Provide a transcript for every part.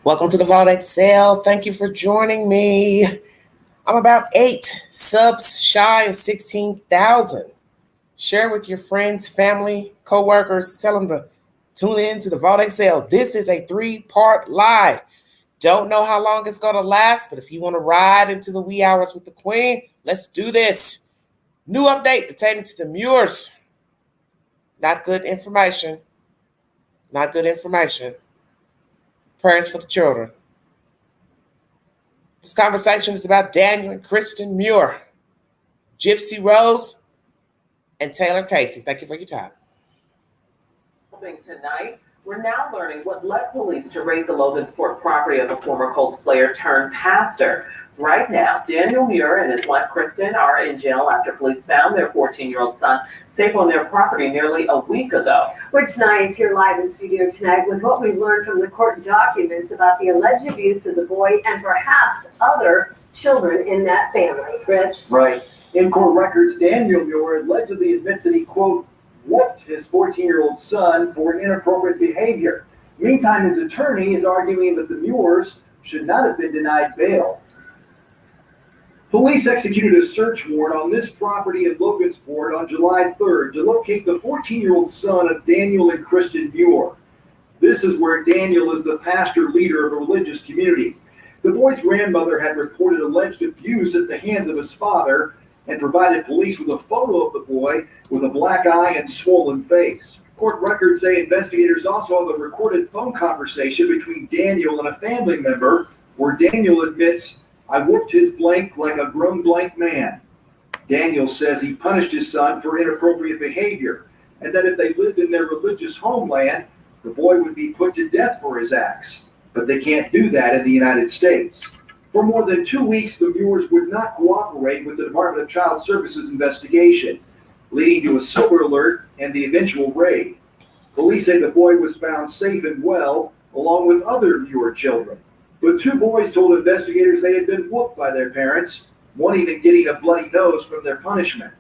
Welcome to the Vault Excel. Thank you for joining me. I'm about 8 subs shy of 16,000. Share with your friends, family, co-workers. Tell them to tune in to the Vault Excel. This is a 3-part live. Don't know how long it's going to last, but if you want to ride into the wee hours with the queen, let's do this. New update pertaining to the Muirs. Not good information. Not good information. Prayers for the children. This conversation is about Daniel and Kristin Muir, Gypsy Rose, and Taylor Casey. Thank you for your time. Tonight, we're now learning what led police to raid the Logansport property of a former Colts player turned pastor. Right now, Daniel Muir and his wife Kristin are in jail after police found their 14-year-old son safe on their property nearly a week ago. Rich and I is here live in studio tonight with what we've learned from the court documents about the alleged abuse of the boy and perhaps other children in that family. Rich? Right. In court records, Daniel Muir allegedly admits that he, quote, whooped his 14-year-old son for inappropriate behavior. Meantime, his attorney is arguing that the Muirs should not have been denied bail. Police executed a search warrant on this property in Logansport on July 3rd to locate the 14-year-old son of Daniel and Kristin Muir. This is where Daniel is the pastor leader of a religious community. The boy's grandmother had reported alleged abuse at the hands of his father and provided police with a photo of the boy with a black eye and swollen face. Court records say investigators also have a recorded phone conversation between Daniel and a family member where Daniel admits, "I whooped his blank like a grown blank man." Daniel says he punished his son for inappropriate behavior and that if they lived in their religious homeland, the boy would be put to death for his acts. But they can't do that in the United States. For more than 2 weeks, the Muirs would not cooperate with the Department of Child Services investigation, leading to a silver alert and the eventual raid. Police say the boy was found safe and well, along with other Muir children. But 2 boys told investigators they had been whooped by their parents, one even getting a bloody nose from their punishment.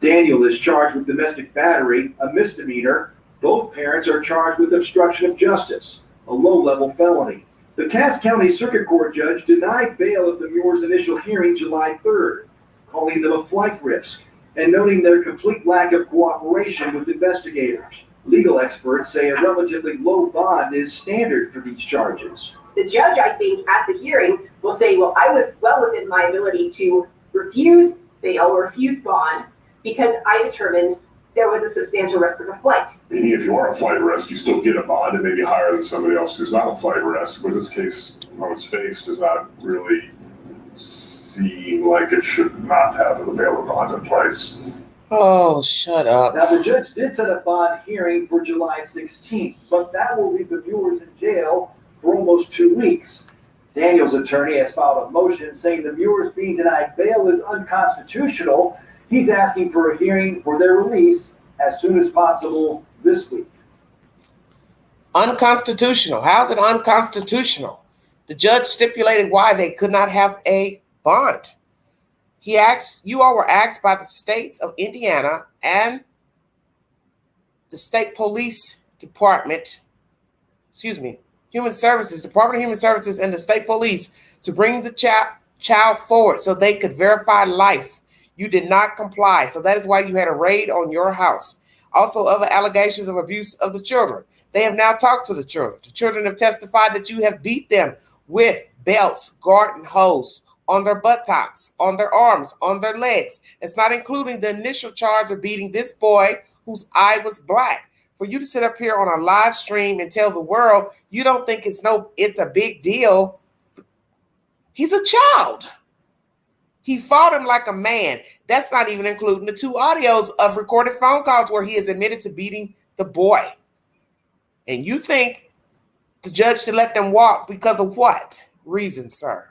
Daniel is charged with domestic battery, a misdemeanor. Both parents are charged with obstruction of justice, a low-level felony. The Cass County Circuit Court judge denied bail at the Muirs' initial hearing July 3rd, calling them a flight risk and noting their complete lack of cooperation with investigators. Legal experts say a relatively low bond is standard for these charges. The judge, I think, at the hearing will say, well, I was well within my ability to refuse bail or refuse bond because I determined there was a substantial risk of a flight. Meaning if you are a flight risk, you still get a bond and maybe higher than somebody else who's not a flight risk. But this case, on its face, does not really seem like it should not have a bail or bond in place. Oh, shut up. Now, the judge did set a bond hearing for July 16th, but that will leave the Muirs in jail for almost 2 weeks. Daniel's attorney has filed a motion saying the Muirs being denied bail is unconstitutional. He's asking for a hearing for their release as soon as possible this week. Unconstitutional. How's it unconstitutional? The judge stipulated why they could not have a bond. You all were asked by the state of Indiana and the state police department, Human Services, Department of Human Services and the state police to bring the child forward so they could verify life. You did not comply. So that is why you had a raid on your house. Also, other allegations of abuse of the children. They have now talked to the children. The children have testified that you have beat them with belts, garden hose on their buttocks, on their arms, on their legs. It's not including the initial charge of beating this boy whose eye was black. For you to sit up here on a live stream and tell the world you don't think it's a big deal. He's a child. He fought him like a man. That's not even including the 2 audios of recorded phone calls where he is admitted to beating the boy. And you think the judge should let them walk because of what reason, sir?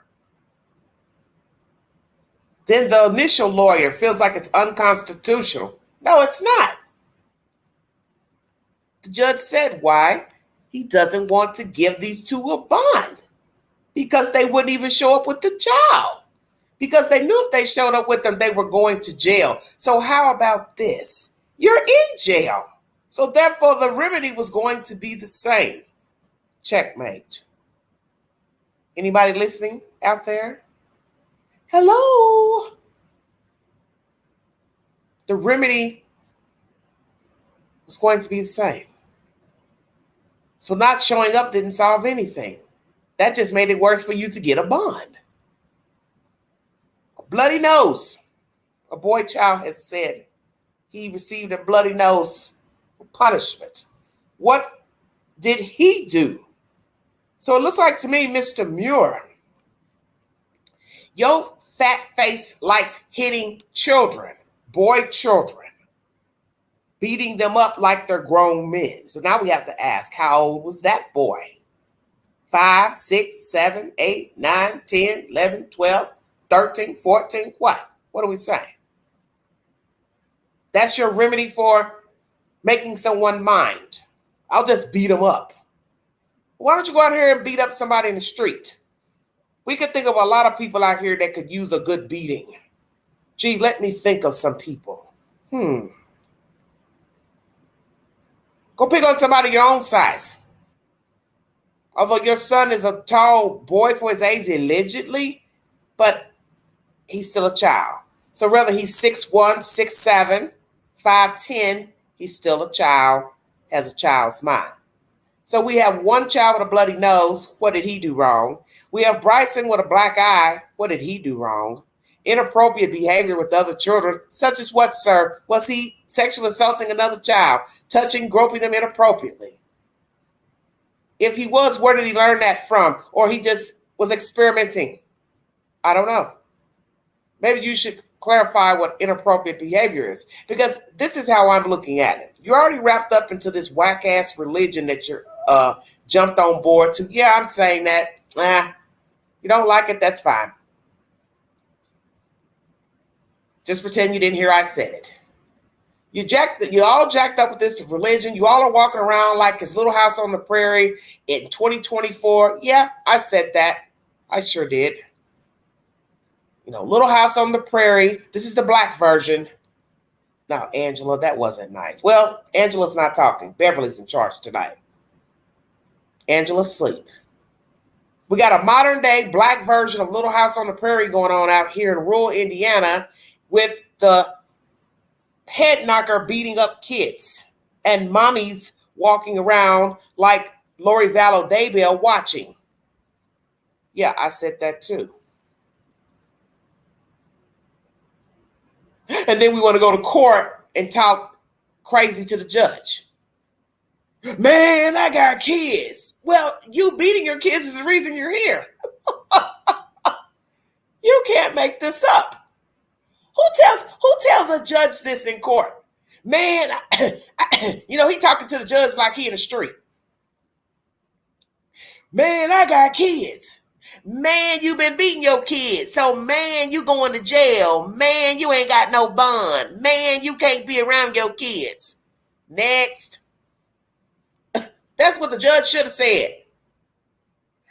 Then the initial lawyer feels like it's unconstitutional. No, it's not. The judge said why he doesn't want to give these 2 a bond because they wouldn't even show up with the child. Because they knew if they showed up with them, they were going to jail. So how about this? You're in jail. So therefore, the remedy was going to be the same. Checkmate. Anybody listening out there? Hello. The remedy was going to be the same. So not showing up didn't solve anything. That just made it worse for you to get a bond. A bloody nose. A boy child has said he received a bloody nose punishment. What did he do? So it looks like to me, Mr. Muir, your fat face likes hitting children, boy children, beating them up like they're grown men. So now we have to ask, how old was that boy? 5, 6, 7, 8, 9, 10, 11, 12, 13, 14, what? What are we saying? That's your remedy for making someone mind. I'll just beat them up. Why don't you go out here and beat up somebody in the street? We could think of a lot of people out here that could use a good beating. Gee, let me think of some people. Go pick on somebody your own size. Although your son is a tall boy for his age, allegedly, but he's still a child. So whether he's 6'1", 6'7", 5'10", he's still a child, has a child's mind. So we have one child with a bloody nose. What did he do wrong? We have Bryson with a black eye. What did he do wrong? Inappropriate behavior with other children, such as what, sir? Was he sexually assaulting another child, touching, groping them inappropriately? If he was, where did he learn that from? Or he just was experimenting? I don't know. Maybe you should clarify what inappropriate behavior is, because this is how I'm looking at it. You're already wrapped up into this whack-ass religion that you're jumped on board to. Yeah, I'm saying that. You don't like it, that's fine. Just pretend you didn't hear I said it. You all jacked up with this religion. You all are walking around like it's Little House on the Prairie in 2024. Yeah, I said that. I sure did. Little House on the Prairie. This is the black version. No, Angela, that wasn't nice. Well, Angela's not talking. Beverly's in charge tonight. Angela's asleep. We got a modern day black version of Little House on the Prairie going on out here in rural Indiana with the head knocker beating up kids and mommies walking around like Lori Vallow Daybell watching. Yeah, I said that too. And then we want to go to court and talk crazy to the judge. Man, I got kids. Well, you beating your kids is the reason you're here. You can't make this up. Who tells a judge this in court? Man, he talking to the judge like he in the street. Man, I got kids. Man, you been beating your kids. So, man, you going to jail. Man, you ain't got no bond. Man, you can't be around your kids. Next. That's what the judge should have said.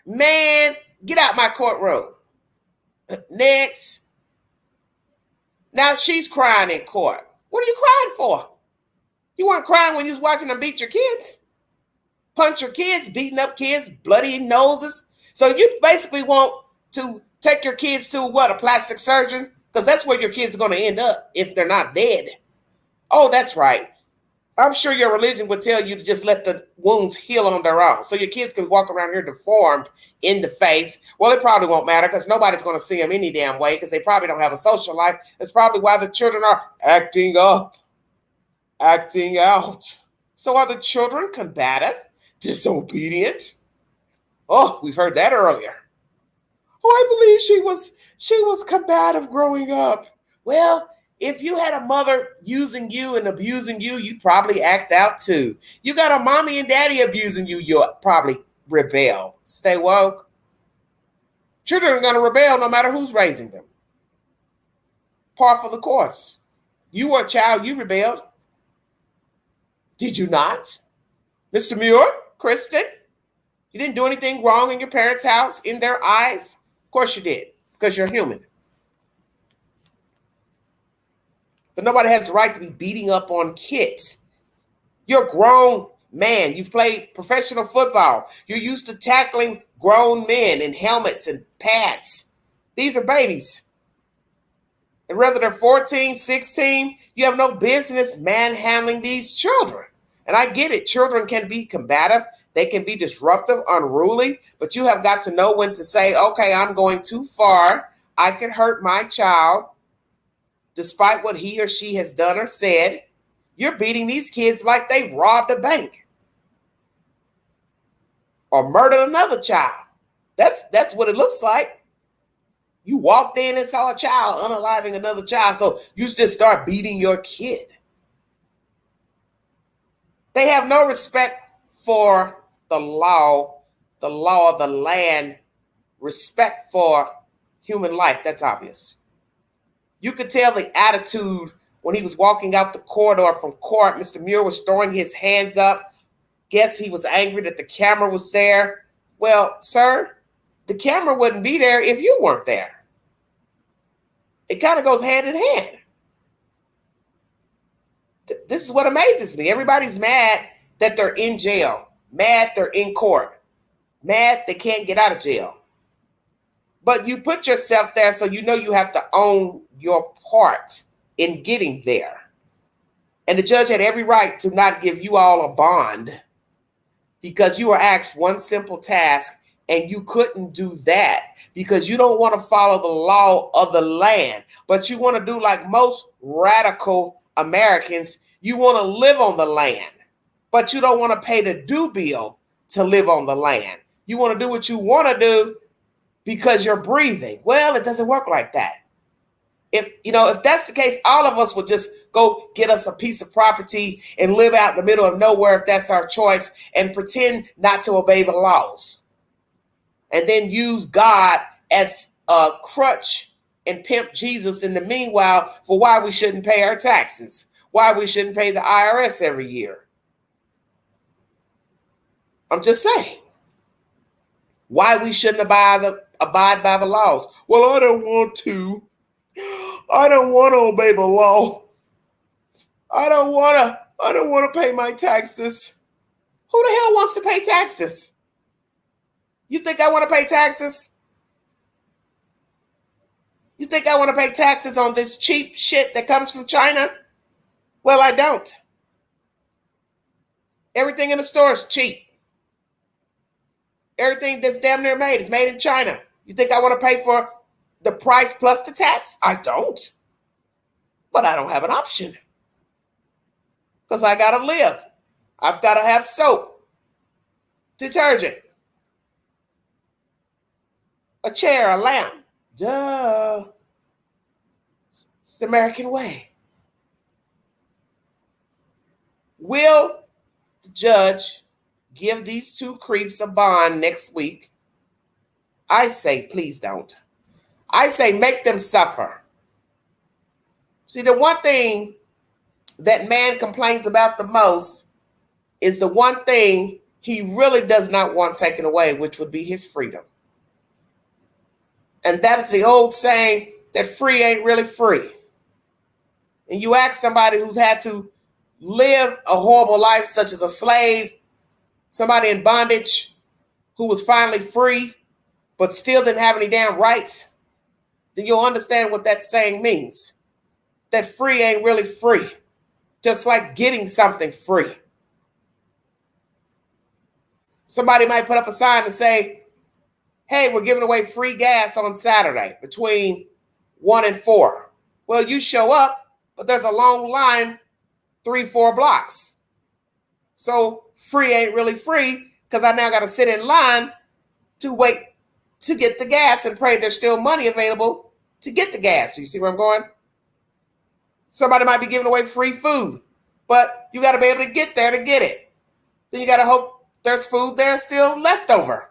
Man, get out my courtroom. Next. Now she's crying in court. What are you crying for? You weren't crying when you was watching them beat your kids. Punch your kids, beating up kids, bloody noses. So you basically want to take your kids to what, a plastic surgeon? Because that's where your kids are going to end up if they're not dead. Oh, that's right. I'm sure your religion would tell you to just let the wounds heal on their own. So your kids can walk around here deformed in the face. Well, it probably won't matter because nobody's going to see them any damn way because they probably don't have a social life. That's probably why the children are acting up, acting out. So are the children combative, disobedient? Oh, we've heard that earlier. Oh, I believe she was combative growing up. Well, if you had a mother using you and abusing you, you'd probably act out too. You got a mommy and daddy abusing you, you'll probably rebel. Stay woke. Children are going to rebel no matter who's raising them. Par for the course. You were a child, you rebelled. Did you not? Mr. Muir, Kristin, you didn't do anything wrong in your parents' house in their eyes? Of course you did, because you're human. But nobody has the right to be beating up on kids. You're a grown man. You've played professional football. You're used to tackling grown men in helmets and pads. These are babies. And whether they're 14, 16, you have no business manhandling these children. And I get it. Children can be combative. They can be disruptive, unruly, but you have got to know when to say, okay, I'm going too far. I could hurt my child despite what he or she has done or said. You're beating these kids like they robbed a bank or murdered another child. That's what it looks like. You walked in and saw a child unaliving another child, so you just start beating your kid. They have no respect for the law of the land, respect for human life. That's obvious. You could tell the attitude when he was walking out the corridor from court. Mr. Muir was throwing his hands up. Guess he was angry that the camera was there. Well, sir, the camera wouldn't be there if you weren't there. It kind of goes hand in hand. This is what amazes me. Everybody's mad that they're in jail, mad they're in court, mad they can't get out of jail. But you put yourself there so you know you have to own your part in getting there. And the judge had every right to not give you all a bond because you were asked one simple task and you couldn't do that because you don't want to follow the law of the land, but you want to do like most radical Americans. You want to live on the land, but you don't want to pay the due bill to live on the land. You want to do what you want to do because you're breathing. Well, it doesn't work like that. If that's the case, all of us would just go get us a piece of property and live out in the middle of nowhere if that's our choice and pretend not to obey the laws. And then use God as a crutch and pimp Jesus in the meanwhile for why we shouldn't pay our taxes, why we shouldn't pay the IRS every year. I'm just saying. Why we shouldn't abide by the laws. Well, I don't want to. I don't want to obey the law. I don't want to pay my taxes. Who the hell wants to pay taxes? You think I want to pay taxes? You think I want to pay taxes on this cheap shit that comes from China? Well, I don't. Everything in the store is cheap. Everything that's damn near made is made in China. You think I want to pay for the price plus the tax? I don't. But I don't have an option. Because I got to live. I've got to have soap, detergent, a chair, a lamp. Duh. It's the American way. Will the judge give these two creeps a bond next week? I say, please don't. I say, make them suffer. See, the one thing that man complains about the most is the one thing he really does not want taken away, which would be his freedom. And that is the old saying that free ain't really free. And you ask somebody who's had to live a horrible life, such as a slave, somebody in bondage who was finally free, but still didn't have any damn rights, then you'll understand what that saying means. That free ain't really free. Just like getting something free. Somebody might put up a sign and say, hey, we're giving away free gas on Saturday between 1 and 4. Well, you show up, but there's a long line 3-4 blocks. So free ain't really free because I now got to sit in line to wait to get the gas and pray there's still money available to get the gas. Do you see where I'm going? Somebody might be giving away free food, but you got to be able to get there to get it. Then you got to hope there's food there still left over.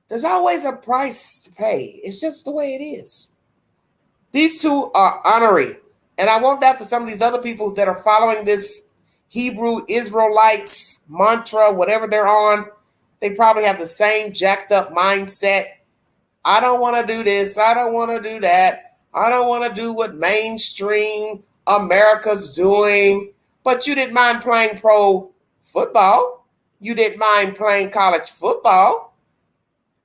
There's always a price to pay. It's just the way it is. These two are honorary. And I won't doubt that some of these other people that are following this Hebrew Israelites mantra, whatever they're on, they probably have the same jacked up mindset. I don't want to do this. I don't want to do that. I don't want to do what mainstream America's doing. But you didn't mind playing pro football. You didn't mind playing college football.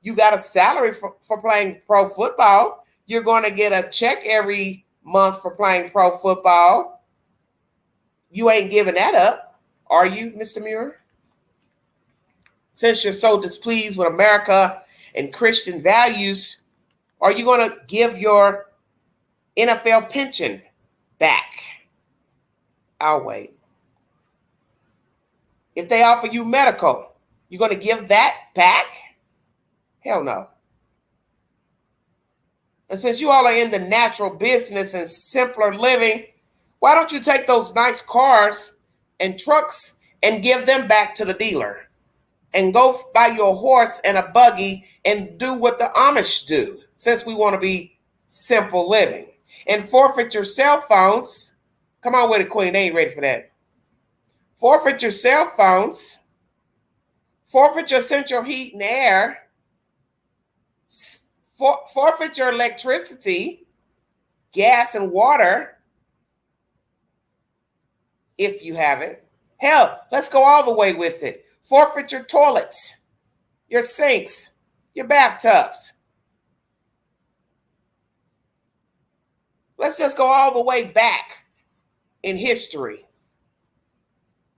you got a salary for playing pro football. You're going to get a check every month for playing pro football. You ain't giving that up, are you, Mr. Muir? Since you're so displeased with America and Christian values, are you going to give your NFL pension back? I'll wait. If they offer you medical, you're going to give that back? Hell no. And since you all are in the natural business and simpler living, why don't you take those nice cars and trucks and give them back to the dealer and go buy you a horse and a buggy and do what the Amish do, since we want to be simple living, and forfeit your cell phones. Come on with it, Queen. They ain't ready for that. Forfeit your cell phones, forfeit your central heat and air, forfeit your electricity, gas, and water, if you have it. Hell, let's go all the way with it. Forfeit your toilets, your sinks, your bathtubs. Let's just go all the way back in history.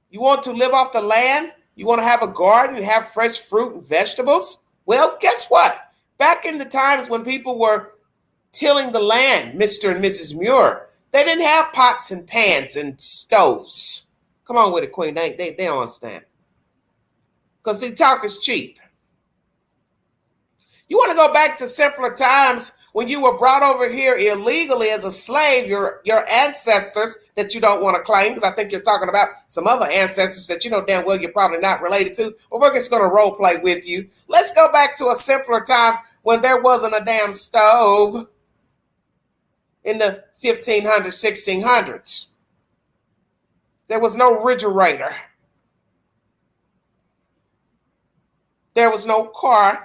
You want to live off the land? You want to have a garden and have fresh fruit and vegetables? Well, guess what? Back in the times when people were tilling the land, Mr. and Mrs. Muir, they didn't have pots and pans and stoves. Come on with it, Queen. They don't understand. Because see, talk is cheap. You want to go back to simpler times when you were brought over here illegally as a slave, your ancestors that you don't want to claim, because I think you're talking about some other ancestors that you know damn well you're probably not related to, but we're just going to role play with you. Let's go back to a simpler time when there wasn't a damn stove in the 1500s, 1600s. There was no refrigerator. There was no car.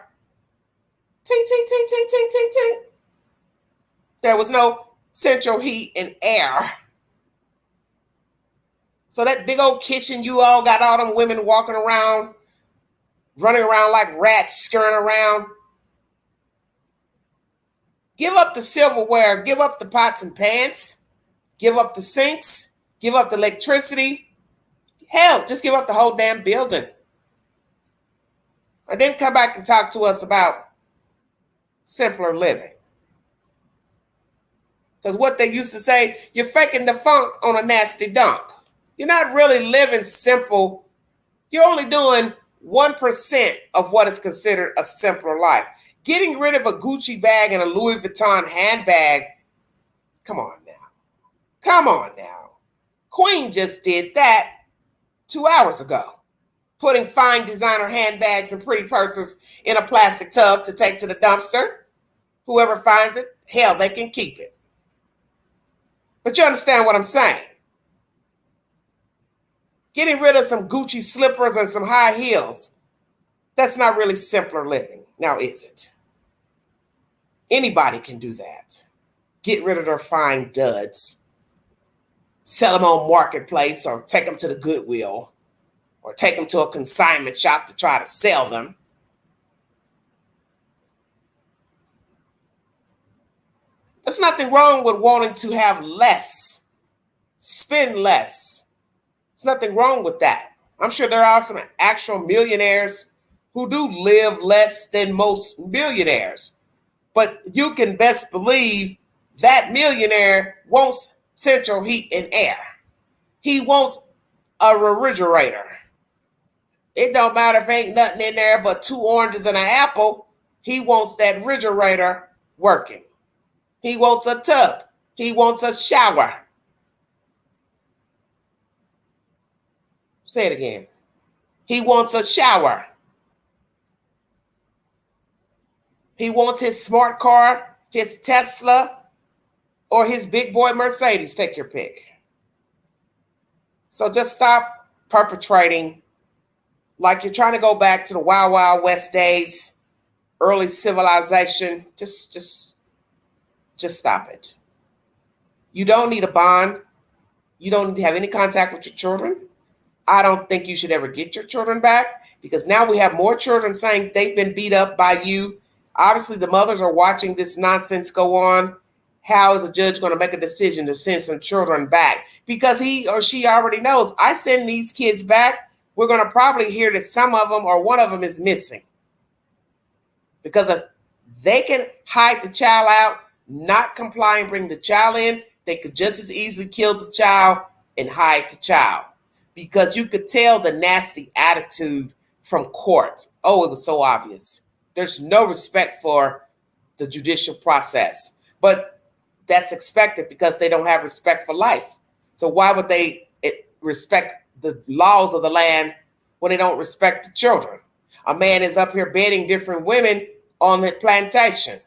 Ting, ting, ting, ting, ting, ting, ting. There was no central heat and air. So that big old kitchen, you all got all them women walking around, running around like rats, scurrying around. Give up the silverware, give up the pots and pans, give up the sinks, give up the electricity. Hell, just give up the whole damn building. And then come back and talk to us about simpler living. Because what they used to say, you're faking the funk on a nasty dunk. You're not really living simple. You're only doing 1% of what is considered a simpler life. Getting rid of a Gucci bag and a Louis Vuitton handbag. Come on now. Come on now. Queen just did that 2 hours ago. Putting fine designer handbags and pretty purses in a plastic tub to take to the dumpster. Whoever finds it, hell, they can keep it. But you understand what I'm saying? Getting rid of some Gucci slippers and some high heels, that's not really simpler living, now is it? Anybody can do that. Get rid of their fine duds. Sell them on Marketplace or take them to the Goodwill or take them to a consignment shop to try to sell them. There's nothing wrong with wanting to have less, spend less. There's nothing wrong with that. I'm sure there are some actual millionaires who do live less than most millionaires. But you can best believe that millionaire wants central heat and air. He wants a refrigerator. It don't matter if ain't nothing in there but 2 oranges and an apple. He wants that refrigerator working. He wants a tub. He wants a shower. Say it again. He wants a shower. He wants his smart car, his Tesla, or his big boy Mercedes. Take your pick. So just stop perpetrating like you're trying to go back to the Wild Wild West days, early civilization. Just stop it. You don't need a bond. You don't need to have any contact with your children. I don't think you should ever get your children back, because now we have more children saying they've been beat up by you. Obviously, the mothers are watching this nonsense go on. How is a judge going to make a decision to send some children back? Because he or she already knows, I send these kids back, we're going to probably hear that some of them or one of them is missing. Because if they can hide the child out, not comply and bring the child in, they could just as easily kill the child and hide the child. Because you could tell the nasty attitude from court. Oh, it was so obvious. There's no respect for the judicial process. But that's expected because they don't have respect for life. So why would they respect the laws of the land when they don't respect the children? A man is up here bedding different women on the plantation,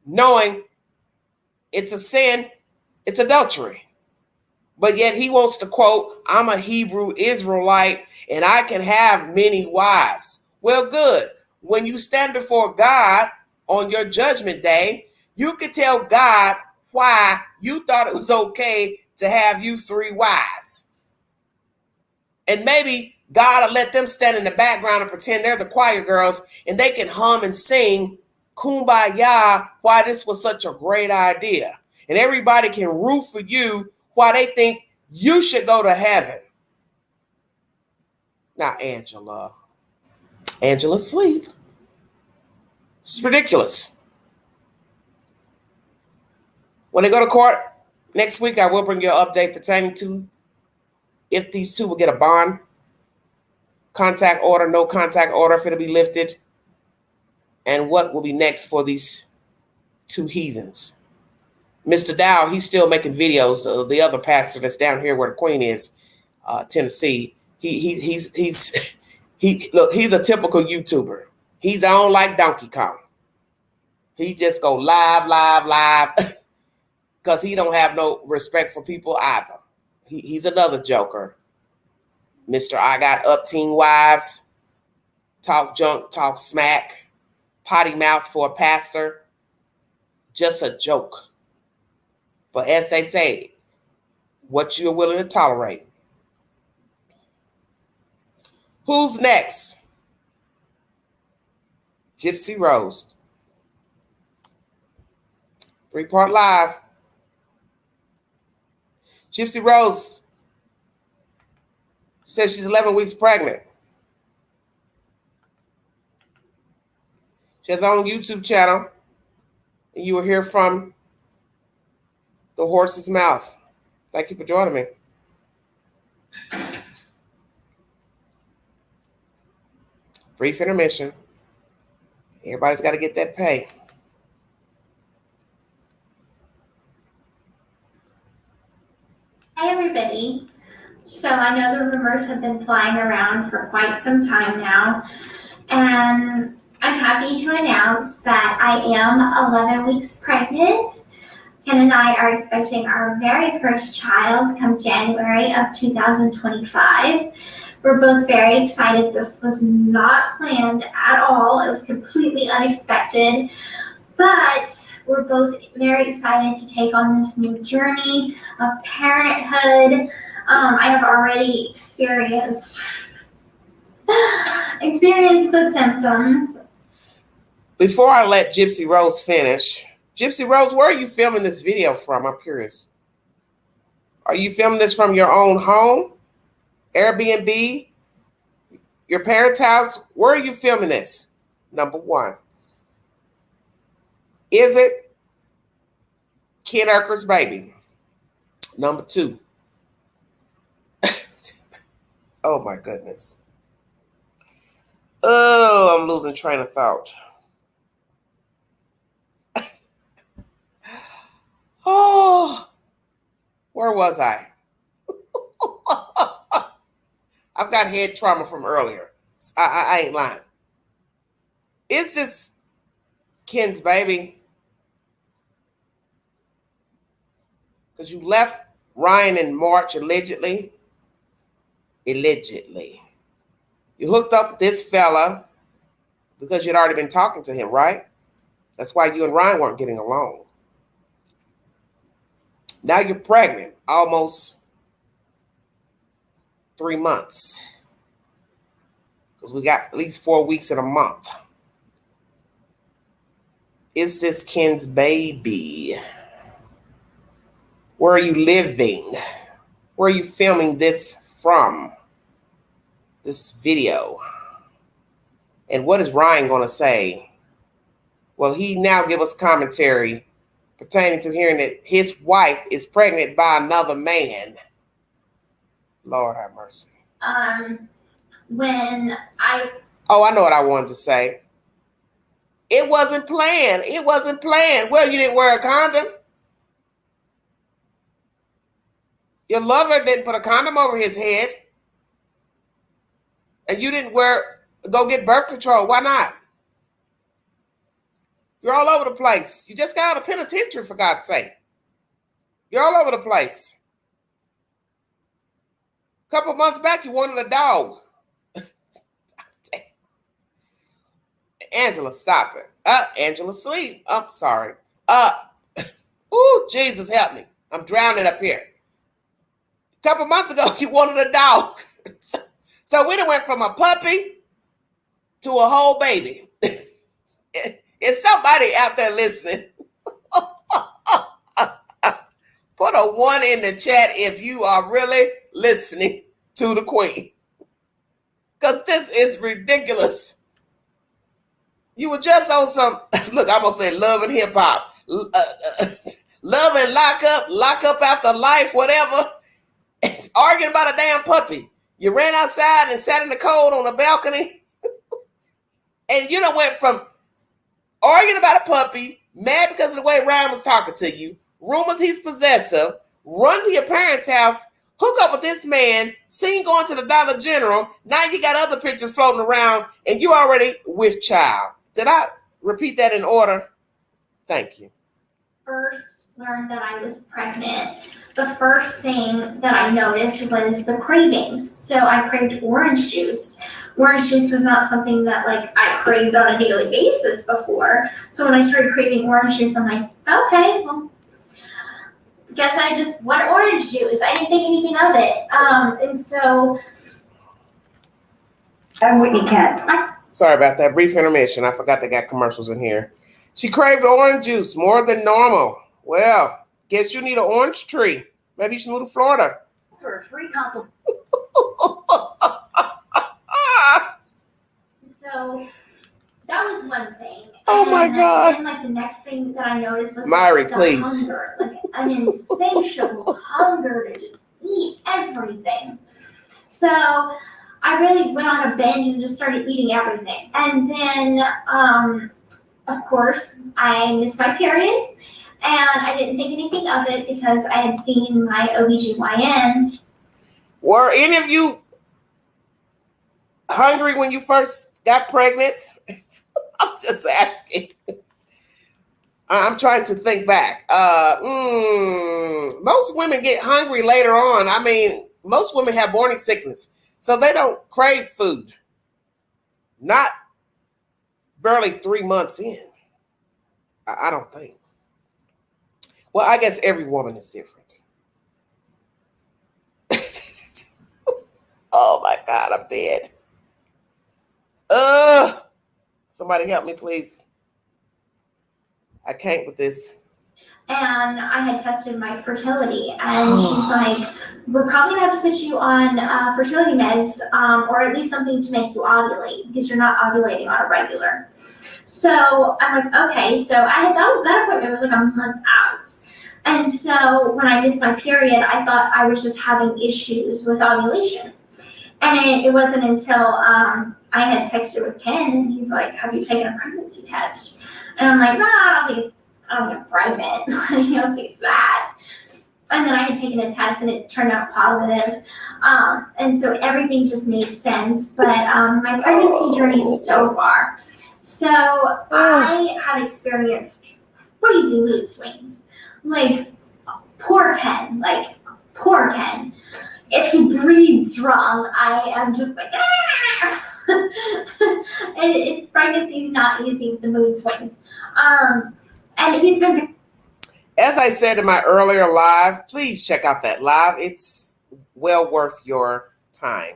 knowing it's a sin, it's adultery. But yet he wants to quote, I'm a Hebrew Israelite and I can have many wives. Well, good. When you stand before God on your judgment day, you can tell God why you thought it was okay to have you 3 wives. And maybe God will let them stand in the background and pretend they're the choir girls and they can hum and sing Kumbaya why this was such a great idea. And everybody can root for you why they think you should go to heaven. Now, Angela's asleep. It's ridiculous. When they go to court next week, I will bring you an update pertaining to if these two will get a bond, contact order, no contact order, if it'll be lifted, and what will be next for these 2 heathens. Mr. Dow, he's still making videos. The other pastor that's down here where the Queen is, Tennessee. He's a typical YouTuber. He's on like Donkey Kong. He just go live, because he don't have no respect for people either. He's another joker. Mr. I got up teen wives, talk junk, talk smack, potty mouth for a pastor. Just a joke. But as they say, what you're willing to tolerate. Who's next? Gypsy Rose. 3-part live. Gypsy Rose says she's 11 weeks pregnant. She has her own YouTube channel. And you will hear from the horse's mouth. Thank you for joining me. Brief intermission. Everybody's got to get that pay. Hi, everybody. So I know the rumors have been flying around for quite some time now, and I'm happy to announce that I am 11 weeks pregnant. Ken and I are expecting our very first child come January of 2025. We're both very excited. This was not planned at all. It was completely unexpected, but we're both very excited to take on this new journey of parenthood. I have already experienced the symptoms. Before I let Gypsy Rose finish, Gypsy Rose, where are you filming this video from? I'm curious. Are you filming this from your own home? Airbnb? Your parents' house? Where are you filming this? Number 1. Is it Ken Urker's baby? Number 2. Oh my goodness. Oh, I'm losing train of thought. Oh, where was I? I've got head trauma from earlier. I ain't lying. Is this Ken's baby? Because you left Ryan in March, allegedly. Allegedly. You hooked up with this fella because you'd already been talking to him, right? That's why you and Ryan weren't getting along. Now you're pregnant, almost 3 months. Because we got at least 4 weeks in a month. Is this Ken's baby? Where are you living? Where are you filming this from? This video. And what is Ryan going to say? Well, he now give us commentary pertaining to hearing that his wife is pregnant by another man. Lord have mercy. Oh, I know what I wanted to say. It wasn't planned. It wasn't planned. Well, you didn't wear a condom. Your lover didn't put a condom over his head. And you didn't go get birth control. Why not? You're all over the place. You just got out of penitentiary, for God's sake. You're all over the place. A couple months back, you wanted a dog. Angela, stop it. Angela, sleep. I'm sorry. Jesus, help me. I'm drowning up here. A couple months ago, you wanted a dog. So we done went from a puppy to a whole baby. Is somebody out there listening? Put a 1 in the chat if you are really listening to the queen. Because this is ridiculous. You were just on some, look, I'm going to say love and hip hop. Love and lock up after life, whatever. Arguing about a damn puppy. You ran outside and sat in the cold on a balcony. And you done went from arguing about a puppy, mad because of the way Ryan was talking to you, rumors he's possessive, run to your parents' house, hook up with this man, seen going to the Dollar General. Now you got other pictures floating around and you already with child. Did I repeat that in order? Thank you. First learned that I was pregnant, the first thing that I noticed was the cravings. So I craved orange juice. Orange juice was not something that I craved on a daily basis before. So when I started craving orange juice, I'm like, okay, well, guess I just want orange juice. I didn't think anything of it. I'm Whitney Kent. Sorry about that brief intermission. I forgot they got commercials in here. She craved orange juice more than normal. Well, guess you need an orange tree. Maybe you should move to Florida. For a free consult. So that was one thing. Oh my God. And the next thing that I noticed was Myri, the please. hunger, an insatiable hunger to just eat everything. So I really went on a binge and just started eating everything. And then, of course, I missed my period. And I didn't think anything of it because I had seen my OBGYN. Were any of you hungry when you first got pregnant? I'm just asking. I'm trying to think back. Most women get hungry later on. I mean, most women have morning sickness, so they don't crave food. Not barely 3 months in. I don't think. Well, I guess every woman is different. Oh my God, I'm dead. Somebody help me, please. I can't with this. And I had tested my fertility, and she's like, we're probably gonna have to put you on fertility meds, or at least something to make you ovulate because you're not ovulating on a regular. So I'm like, okay. So I had that appointment was a month out. And so when I missed my period, I thought I was just having issues with ovulation. And it wasn't until I had texted with Ken, and he's like, have you taken a pregnancy test? And I'm like, no, I don't think I'm pregnant. I don't think it's that. And then I had taken a test, and it turned out positive. And so everything just made sense. But my pregnancy journey so far. So I have experienced crazy mood swings. Poor Ken. If he breathes wrong, I am just like, ah! And pregnancy is not easy with the mood swings. And he's been. As I said in my earlier live, please check out that live. It's well worth your time.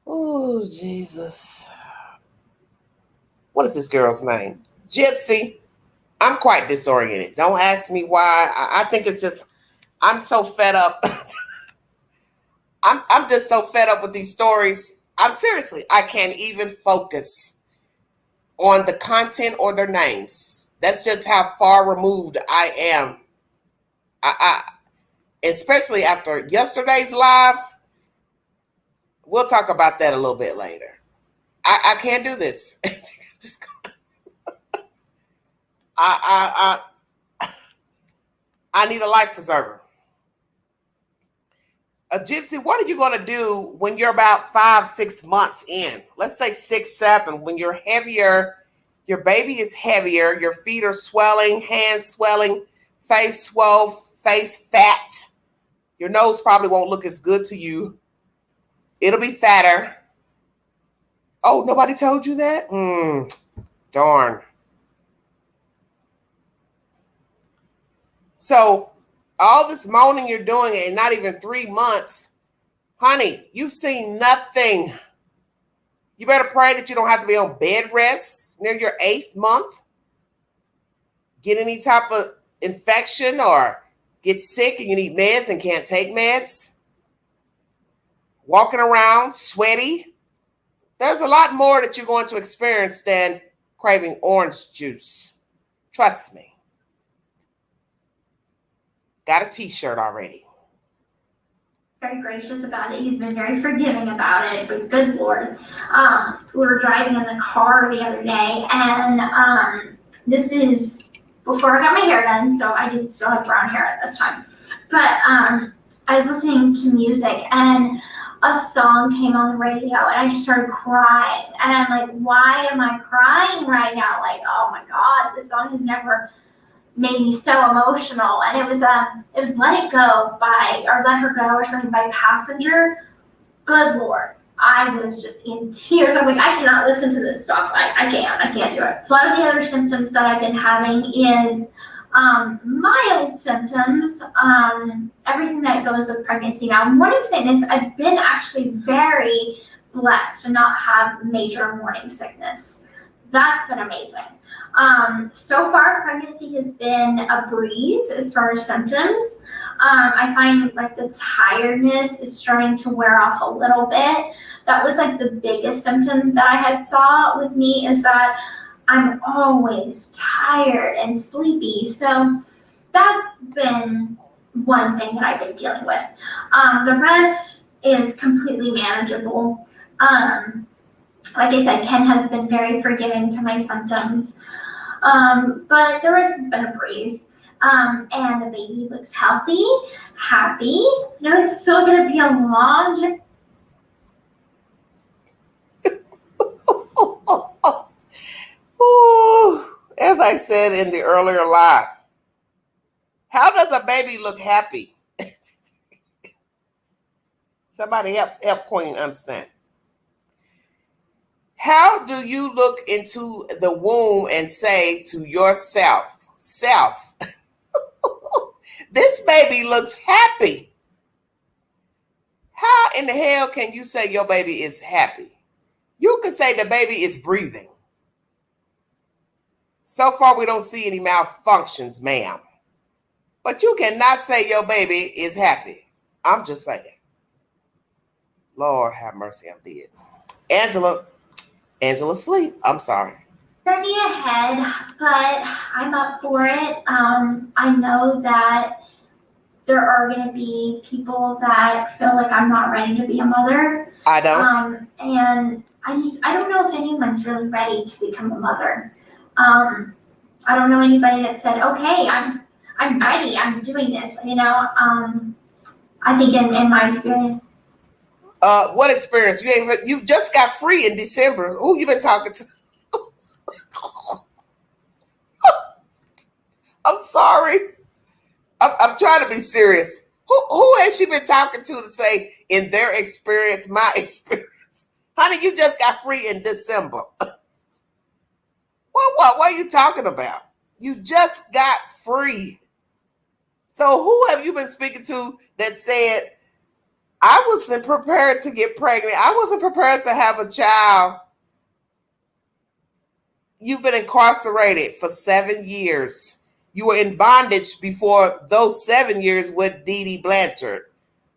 Oh, Jesus. What is this girl's name? Gypsy. I'm quite disoriented. Don't ask me why. I think it's just, I'm so fed up. I'm just so fed up with these stories. I can't even focus on the content or their names. That's just how far removed I am. I especially after yesterday's live. We'll talk about that a little bit later. I can't do this. I need a life preserver. Gypsy, what are you going to do when you're about 5-6 months in? Let's say 6, 7, when you're heavier, your baby is heavier, your feet are swelling, hands swelling, face swole, face fat. Your nose probably won't look as good to you. It'll be fatter. Oh, nobody told you that? Darn. So all this moaning you're doing in not even 3 months, honey, you've seen nothing. You better pray that you don't have to be on bed rest near your 8th month. Get any type of infection or get sick and you need meds and can't take meds. Walking around sweaty. There's a lot more that you're going to experience than craving orange juice. Trust me. Got a t-shirt already. Very gracious about it. He's been very forgiving about it, but good Lord. We were driving in the car the other day, and this is before I got my hair done, so I did still have brown hair at this time. But I was listening to music, and a song came on the radio, and I just started crying. And I'm like, why am I crying right now? Like, oh my God, this song has never made me so emotional. And it was Let It Go or Let Her Go or something by Passenger. Good Lord. I was just in tears. I'm like, I cannot listen to this stuff. I can't do it. A lot of the other symptoms that I've been having is mild symptoms, everything that goes with pregnancy. Now, I'm wanting to say this, I've been actually very blessed to not have major morning sickness. That's been amazing. So far, pregnancy has been a breeze as far as symptoms. I find like the tiredness is starting to wear off a little bit. That was like the biggest symptom that I had saw with me, is that I'm always tired and sleepy. So that's been one thing that I've been dealing with. The rest is completely manageable. Like I said, Ken has been very forgiving to my symptoms. But the rest has been a breeze. And the baby looks healthy, happy. You know, it's still going to be a long journey. As I said in the earlier live, how does a baby look happy? Somebody help Queen understand. How do you look into the womb and say to yourself, this baby looks happy? How in the hell can you say your baby is happy? You could say the baby is breathing. So far, we don't see any malfunctions, ma'am. But you cannot say your baby is happy. I'm just saying. Lord have mercy, I'm dead. Angela's asleep. I'm sorry. Journey ahead, but I'm up for it. I know that there are going to be people that feel like I'm not ready to be a mother. I don't. And I don't know if anyone's really ready to become a mother. I don't know anybody that said, okay, I'm ready, I'm doing this, you know. I think in my experience. What experience? You just got free in December. Who you been talking to? I'm sorry. I'm trying to be serious. Who has she been talking to say in their experience, my experience? Honey, you just got free in December. What are you talking about? You just got free. So who have you been speaking to that said, I wasn't prepared to get pregnant. I wasn't prepared to have a child. You've been incarcerated for 7 years. You were in bondage before those 7 years with Dee Dee Blanchard.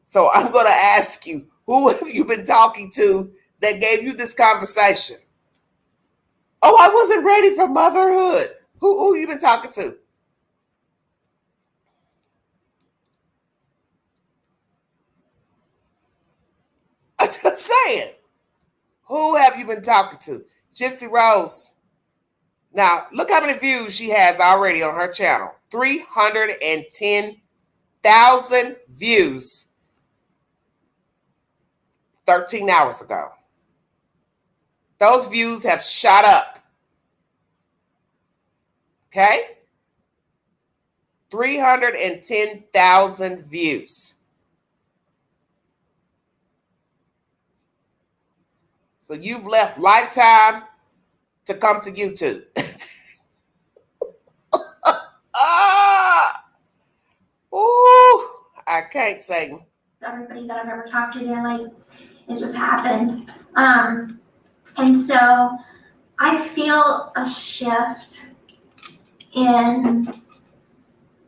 So I'm going to ask you, who have you been talking to that gave you this conversation? Oh, I wasn't ready for motherhood. Who you been talking to? I'm just saying. Who have you been talking to? Gypsy Rose. Now, look how many views she has already on her channel. 310,000 views 13 hours ago. Those views have shot up. Okay? 310,000 views. So you've left Lifetime to come to YouTube. Ooh, I can't say. Everybody that I've ever talked to, they're like, it just happened. And so I feel a shift in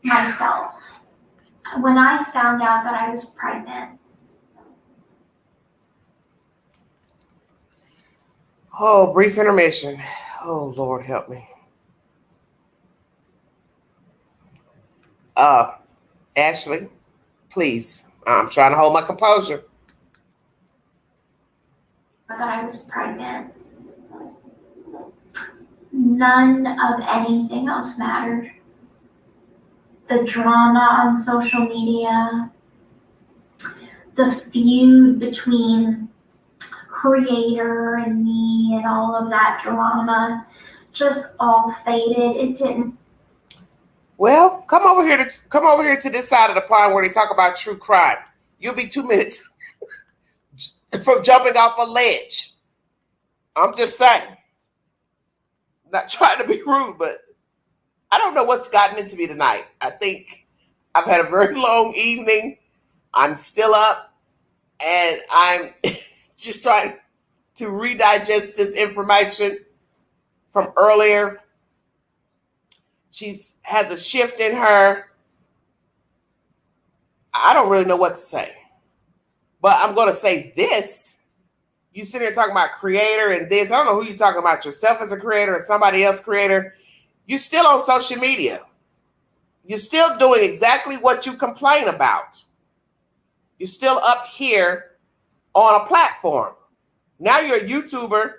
myself. When I found out that I was pregnant, oh, brief intermission. Oh, Lord, help me. Ashley, please. I'm trying to hold my composure. that I was pregnant, none of anything else mattered. The drama on social media, the feud between creator and me and all of that drama just all faded. It didn't. Well, come over here to this side of the pond where they talk about true crime. You'll be 2 minutes from jumping off a ledge. I'm just saying. Not trying to be rude, but I don't know what's gotten into me tonight. I think I've had a very long evening. I'm still up, and I'm just trying to redigest this information from earlier. She has a shift in her. I don't really know what to say. But I'm going to say this. You sit here talking about creator and this. I don't know who you're talking about, yourself as a creator or somebody else creator. You're still on social media. You're still doing exactly what you complain about. You're still up here on a platform. Now you're a YouTuber.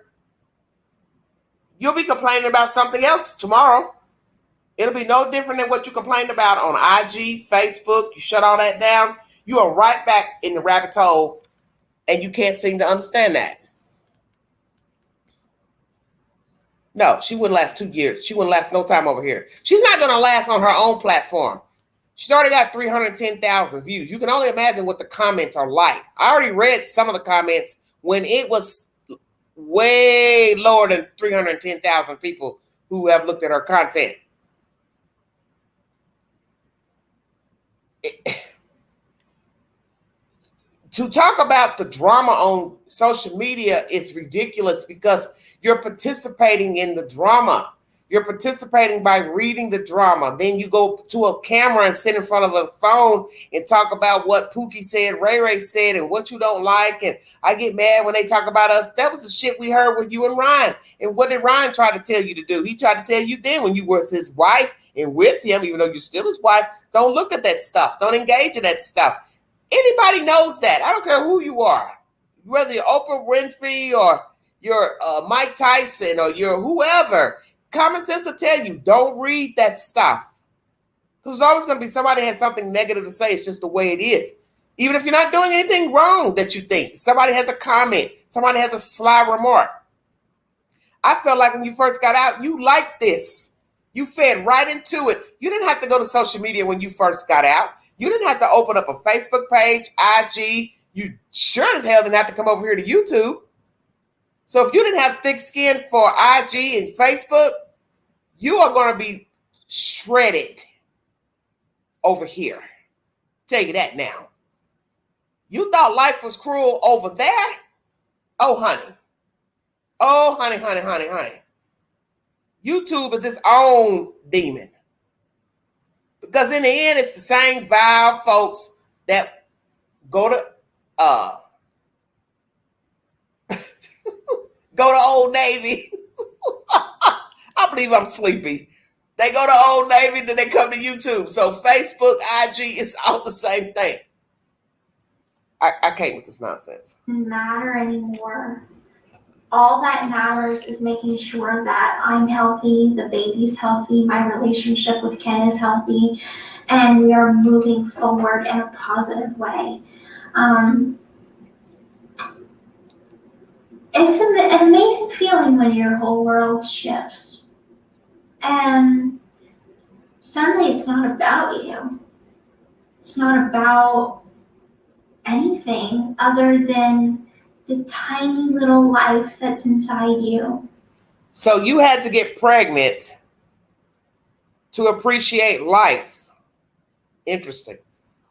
You'll be complaining about something else tomorrow. It'll be no different than what you complained about on IG, Facebook. You shut all that down. You are right back in the rabbit hole, and you can't seem to understand that. No, she wouldn't last 2 years. She wouldn't last no time over here. She's not going to last on her own platform. She's already got 310,000 views. You can only imagine what the comments are like. I already read some of the comments when it was way lower than 310,000 people who have looked at her content. To talk about the drama on social media is ridiculous because you're participating in the drama. You're participating by reading the drama. Then you go to a camera and sit in front of a phone and talk about what Pookie said, Ray Ray said, and what you don't like. And I get mad when they talk about us. That was the shit we heard with you and Ryan. And what did Ryan try to tell you to do? He tried to tell you then when you were his wife and with him, even though you're still his wife, don't look at that stuff. Don't engage in that stuff. Anybody knows that. I don't care who you are. Whether you're Oprah Winfrey or you're Mike Tyson or you're whoever. Common sense will tell you, don't read that stuff. Because there's always going to be somebody has something negative to say. It's just the way it is. Even if you're not doing anything wrong that you think. Somebody has a comment. Somebody has a sly remark. I felt like when you first got out, you liked this. You fed right into it. You didn't have to go to social media when you first got out. You didn't have to open up a Facebook page, IG. You sure as hell didn't have to come over here to YouTube. So if you didn't have thick skin for IG and Facebook, you are going to be shredded. over here. Tell you that now. You thought life was cruel over there? Oh, honey. Oh, honey, honey, honey, honey. YouTube is its own demon. Because in the end, it's the same vile folks that go to go to Old Navy. I believe I'm sleepy. They go to Old Navy, then they come to YouTube. So Facebook, IG, it's all the same thing. I can't with this nonsense. Doesn't matter anymore. All that matters is making sure that I'm healthy, the baby's healthy, my relationship with Ken is healthy, and we are moving forward in a positive way. It's an amazing feeling when your whole world shifts. And suddenly it's not about you. It's not about anything other than the tiny little life that's inside you. So you had to get pregnant to appreciate life. Interesting.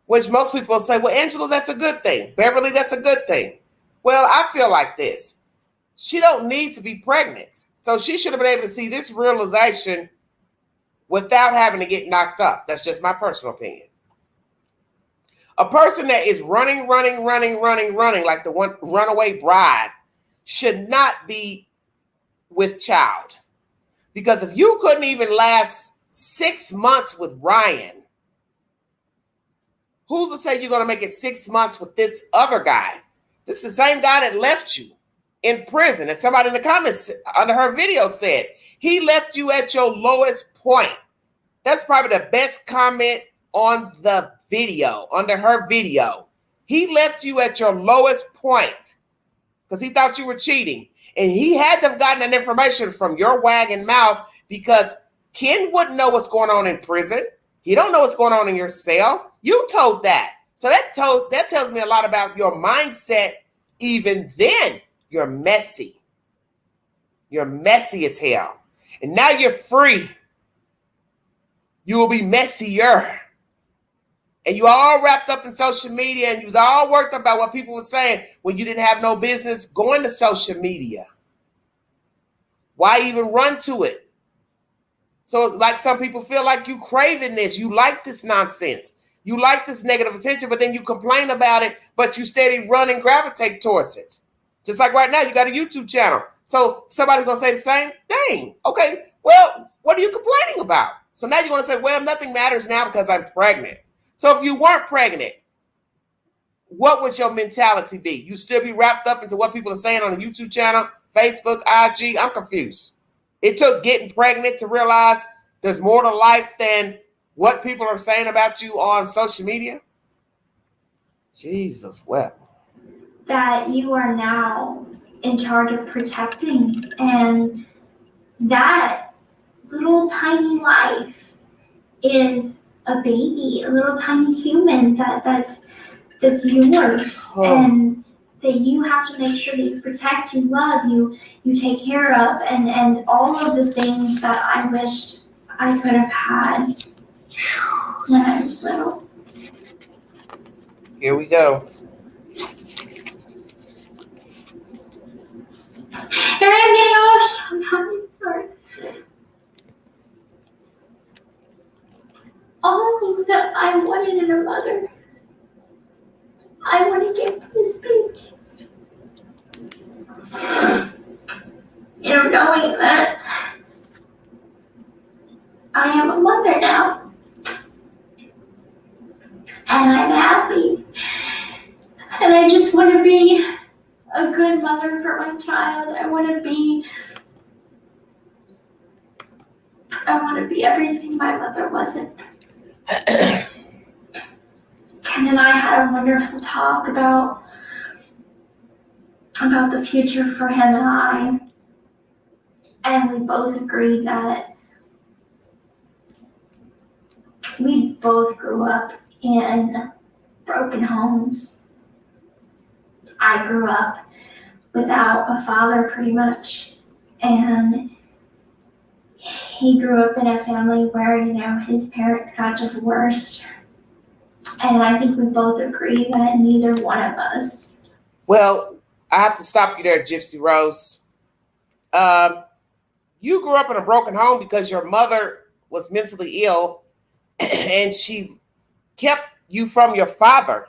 Which most people say, well, Angela, that's a good thing. Beverly, that's a good thing. Well, I feel like this. She don't need to be pregnant. So she should have been able to see this realization without having to get knocked up. That's just my personal opinion. A person that is running like the one runaway bride should not be with child. Because if you couldn't even last 6 months with Ryan, who's to say you're going to make it 6 months with this other guy? This is the same guy that left you in prison. And somebody in the comments under her video said, he left you at your lowest point. That's probably the best comment on the video, under her video. He left you at your lowest point because he thought you were cheating. And he had to have gotten that information from your wagging mouth because Ken wouldn't know what's going on in prison. He don't know what's going on in your cell. You told that. So that tells me a lot about your mindset. Even then, you're messy. You're messy as hell. And now you're free. You will be messier. And you all wrapped up in social media and you was all worked up about what people were saying when you didn't have no business going to social media. Why even run to it? So it's like some people feel like you craving this. You like this nonsense. You like this negative attention, but then you complain about it, but you steady run and gravitate towards it. Just like right now, you got a YouTube channel. So somebody's going to say the same thing. Okay, well, what are you complaining about? So now you're going to say, well, nothing matters now because I'm pregnant. So if you weren't pregnant, what would your mentality be? You still be wrapped up into what people are saying on the YouTube channel, Facebook, IG? I'm confused. It took getting pregnant to realize there's more to life than what people are saying about you on social media. Jesus, well. That you are now in charge of protecting, and that little tiny life is a baby, a little tiny human that's yours, and that you have to make sure that you protect, you love, you take care of, and all of the things that I wished I could have had when I was little. Here we go. Here I'm getting emotional. I'm sorry. All the things that I wanted in a mother, I want to give to this baby. Knowing that I am a mother now, and I'm happy, and I just want to be a good mother for my child. I want to be everything my mother wasn't. Ken and I had a wonderful talk about the future for him and I, and we both agreed that we both grew up in broken homes. I grew up without a father pretty much, and he grew up in a family where, his parents got divorced And I think we both agree that neither one of us. Well, I have to stop you there, Gypsy Rose. You grew up in a broken home because your mother was mentally ill and she kept you from your father.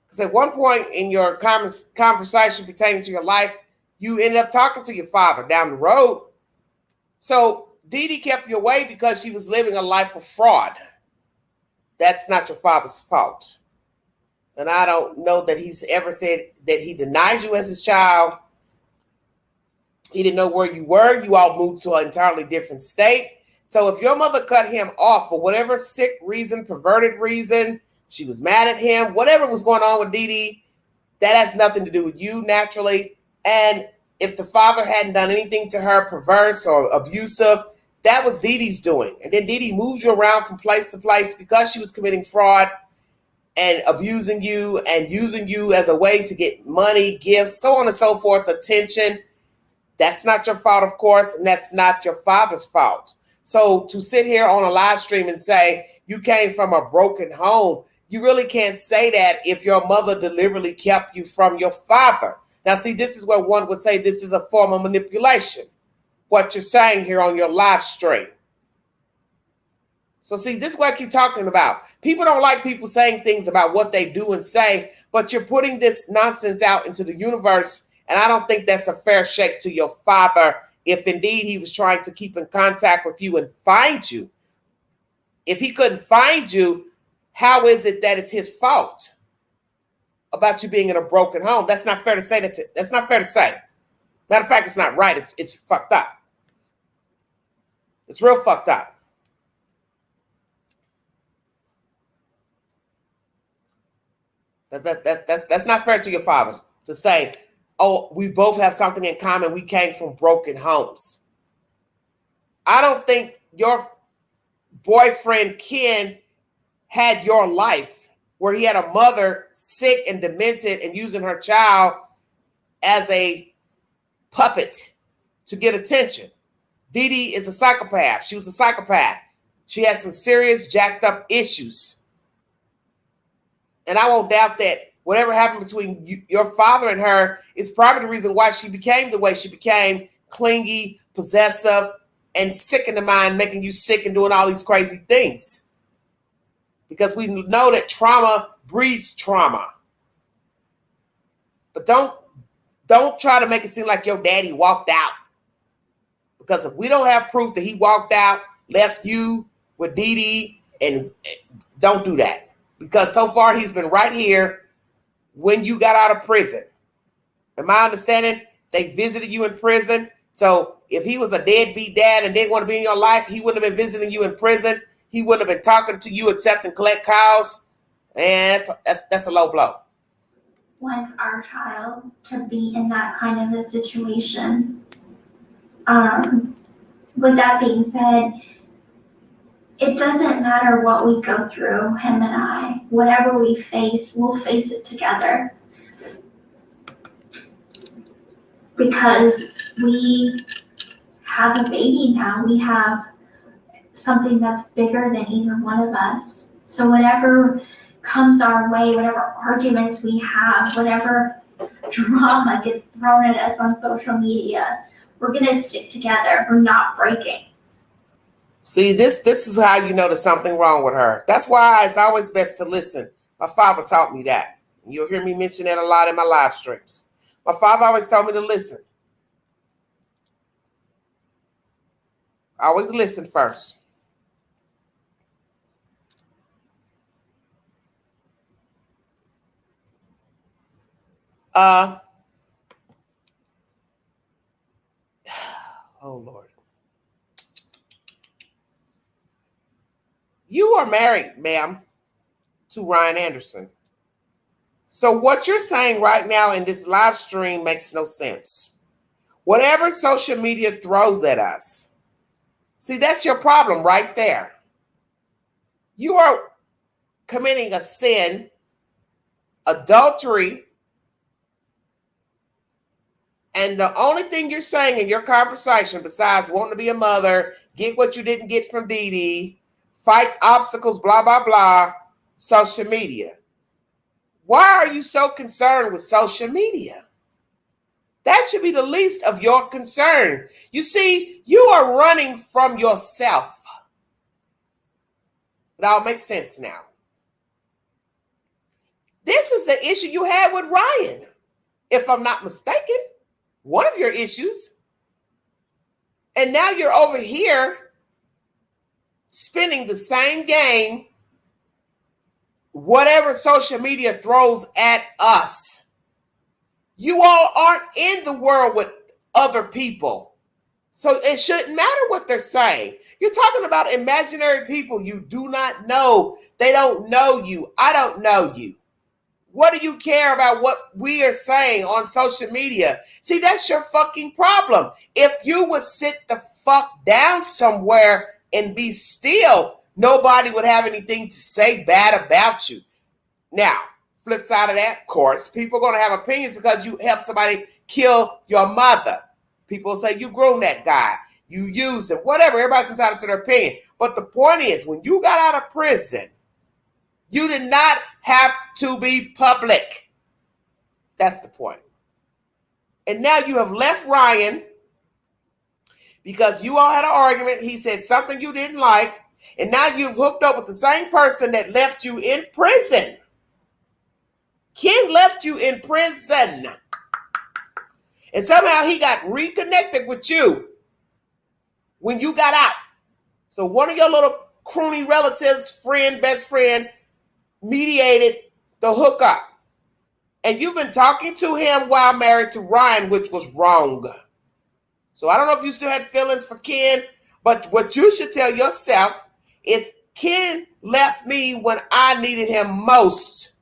Because at one point in your conversation pertaining to your life, you ended up talking to your father down the road. So Dee Dee kept you away because she was living a life of fraud. That's not your father's fault. And I don't know that he's ever said that he denied you as his child. He didn't know where you were. You all moved to an entirely different state. So if your mother cut him off for whatever sick reason, perverted reason, she was mad at him, whatever was going on with Dee Dee, that has nothing to do with you naturally. And if the father hadn't done anything to her perverse or abusive, that was Dee Dee's doing. And then Dee Dee moved you around from place to place because she was committing fraud and abusing you and using you as a way to get money, gifts, so on and so forth, attention. That's not your fault, of course, and that's not your father's fault. So to sit here on a live stream and say you came from a broken home, you really can't say that if your mother deliberately kept you from your father. Now, see, this is where one would say this is a form of manipulation, what you're saying here on your live stream. So see, this is what I keep talking about. People don't like people saying things about what they do and say, but you're putting this nonsense out into the universe, and I don't think that's a fair shake to your father if indeed he was trying to keep in contact with you and find you. If he couldn't find you, how is it that it's his fault about you being in a broken home? That's not fair to say. That's not fair to say. Matter of fact, it's not right. It's fucked up. It's real fucked up. That's not fair to your father to say, oh, we both have something in common. We came from broken homes. I don't think your boyfriend Ken had your life where he had a mother sick and demented and using her child as a puppet to get attention. Dee Dee is a psychopath. She was a psychopath. She had some serious jacked up issues. And I won't doubt that whatever happened between your father and her is probably the reason why she became the way she became, clingy, possessive, and sick in the mind, making you sick and doing all these crazy things. Because we know that trauma breeds trauma. But don't try to make it seem like your daddy walked out. Because if we don't have proof that he walked out, left you with Dee Dee, and don't do that. Because so far he's been right here when you got out of prison. In my understanding, they visited you in prison. So if he was a deadbeat dad and didn't want to be in your life, he wouldn't have been visiting you in prison. He wouldn't have been talking to you except and collect calls. And that's a low blow. Wants our child to be in that kind of a situation. With that being said, it doesn't matter what we go through, him and I. Whatever we face, we'll face it together. Because we have a baby now. We have something that's bigger than either one of us. So whatever comes our way, whatever arguments we have, whatever drama gets thrown at us on social media, we're going to stick together. We're not breaking. See, this is how you know there's something wrong with her. That's why it's always best to listen. My father taught me that. You'll hear me mention that a lot in my live streams. My father always told me to listen. Always listen first. Oh, Lord. You are married, ma'am, to Ryan Anderson. So what you're saying right now in this live stream makes no sense. Whatever social media throws at us, see, that's your problem right there. You are committing a sin, adultery, and the only thing you're saying in your conversation, besides wanting to be a mother, get what you didn't get from Dee Dee, fight obstacles, blah, blah, blah, social media. Why are you so concerned with social media? That should be the least of your concern. You see, you are running from yourself. It all makes sense now. This is the issue you had with Ryan, if I'm not mistaken. One of your issues. And now you're over here spinning the same game, whatever social media throws at us. You all aren't in the world with other people. So it shouldn't matter what they're saying. You're talking about imaginary people you do not know. They don't know you. I don't know you. What do you care about what we are saying on social media? See, that's your fucking problem. If you would sit the fuck down somewhere and be still, nobody would have anything to say bad about you. Now, flip side of that, of course, people are going to have opinions because you help somebody kill your mother. People say you groomed that guy, you used him, whatever. Everybody's entitled to their opinion. But the point is, when you got out of prison, you did not have to be public. That's the point. And now you have left Ryan because you all had an argument. He said something you didn't like. And now you've hooked up with the same person that left you in prison. Ken left you in prison. And somehow he got reconnected with you when you got out. So one of your little croony relatives, friend, best friend, mediated the hookup. And you've been talking to him while married to Ryan, which was wrong. So I don't know if you still had feelings for Ken, but what you should tell yourself is Ken left me when I needed him most.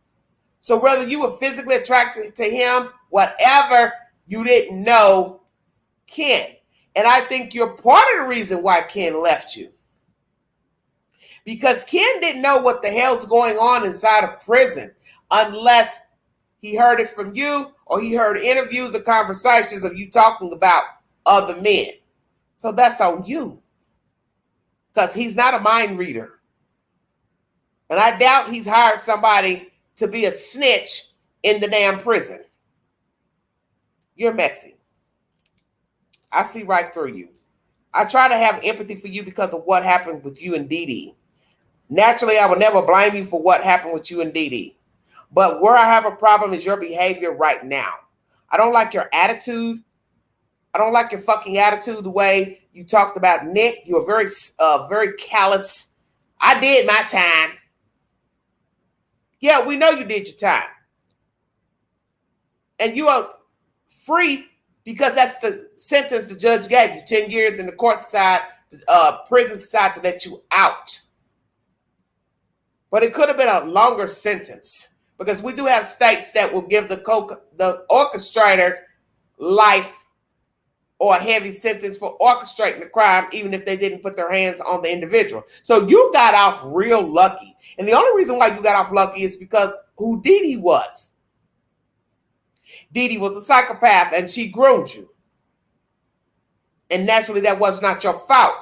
So whether you were physically attracted to him, whatever, you didn't know Ken. And I think you're part of the reason why Ken left you. Because Ken didn't know what the hell's going on inside of prison unless he heard it from you or he heard interviews or conversations of you talking about other men. So that's on you. Because he's not a mind reader. And I doubt he's hired somebody to be a snitch in the damn prison. You're messy. I see right through you. I try to have empathy for you because of what happened with you and Dee Dee. Naturally, I will never blame you for what happened with you and Dee Dee. But where I have a problem is your behavior right now. I don't like your attitude. I don't like your fucking attitude, the way you talked about Nick. You were very callous. I did my time. Yeah, we know you did your time. And you are free because that's the sentence the judge gave you. 10 years in the court side, prison side to let you out. But it could have been a longer sentence because we do have states that will give the orchestrator life or a heavy sentence for orchestrating the crime, even if they didn't put their hands on the individual. So you got off real lucky. And the only reason why you got off lucky is because who Dee Dee was. Dee Dee was a psychopath and she groomed you. And naturally that was not your fault.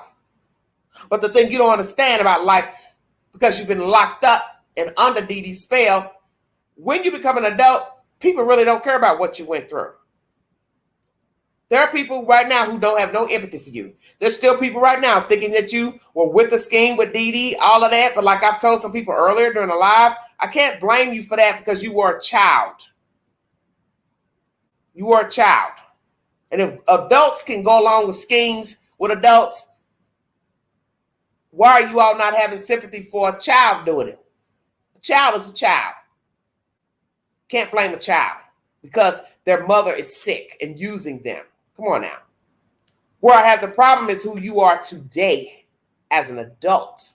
But the thing you don't understand about life, because you've been locked up and under Dee Dee's spell, when you become an adult, people really don't care about what you went through. There are people right now who don't have no empathy for you. There's still people right now thinking that you were with the scheme with Dee Dee, all of that. But like I've told some people earlier during the live, I can't blame you for that because you were a child. You were a child. And if adults can go along with schemes with adults, why are you all not having sympathy for a child doing it? A child is a child. Can't blame a child because their mother is sick and using them. Come on now. Where I have the problem is who you are today as an adult.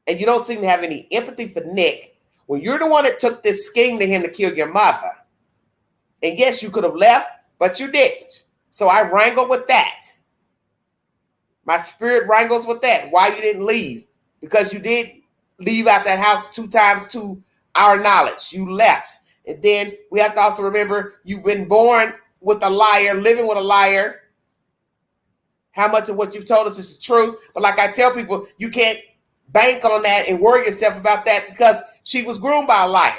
And you don't seem to have any empathy for Nick when you're the one that took this scheme to him to kill your mother. And yes, you could have left, but you didn't. So I wrangle with that. My spirit wrangles with that. Why you didn't leave? Because you did leave out that house 2 times to our knowledge. You left. And then we have to also remember you've been born with a liar, living with a liar. How much of what you've told us is the truth? But like I tell people, you can't bank on that and worry yourself about that because she was groomed by a liar.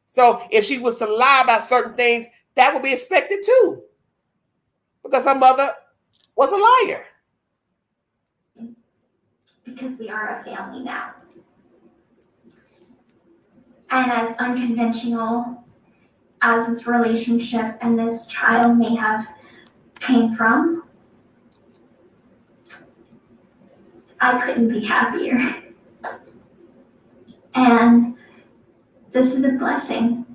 So if she was to lie about certain things, that would be expected too, because her mother was a liar. Because we are a family now. And as unconventional as this relationship and this child may have came from, I couldn't be happier. And this is a blessing.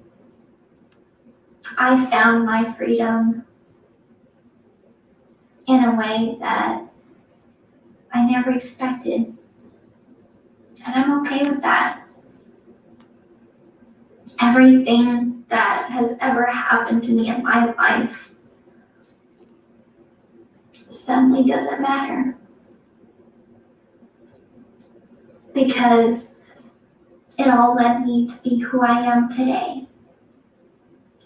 I found my freedom in a way that I never expected. And I'm okay with that. Everything that has ever happened to me in my life suddenly doesn't matter. Because it all led me to be who I am today.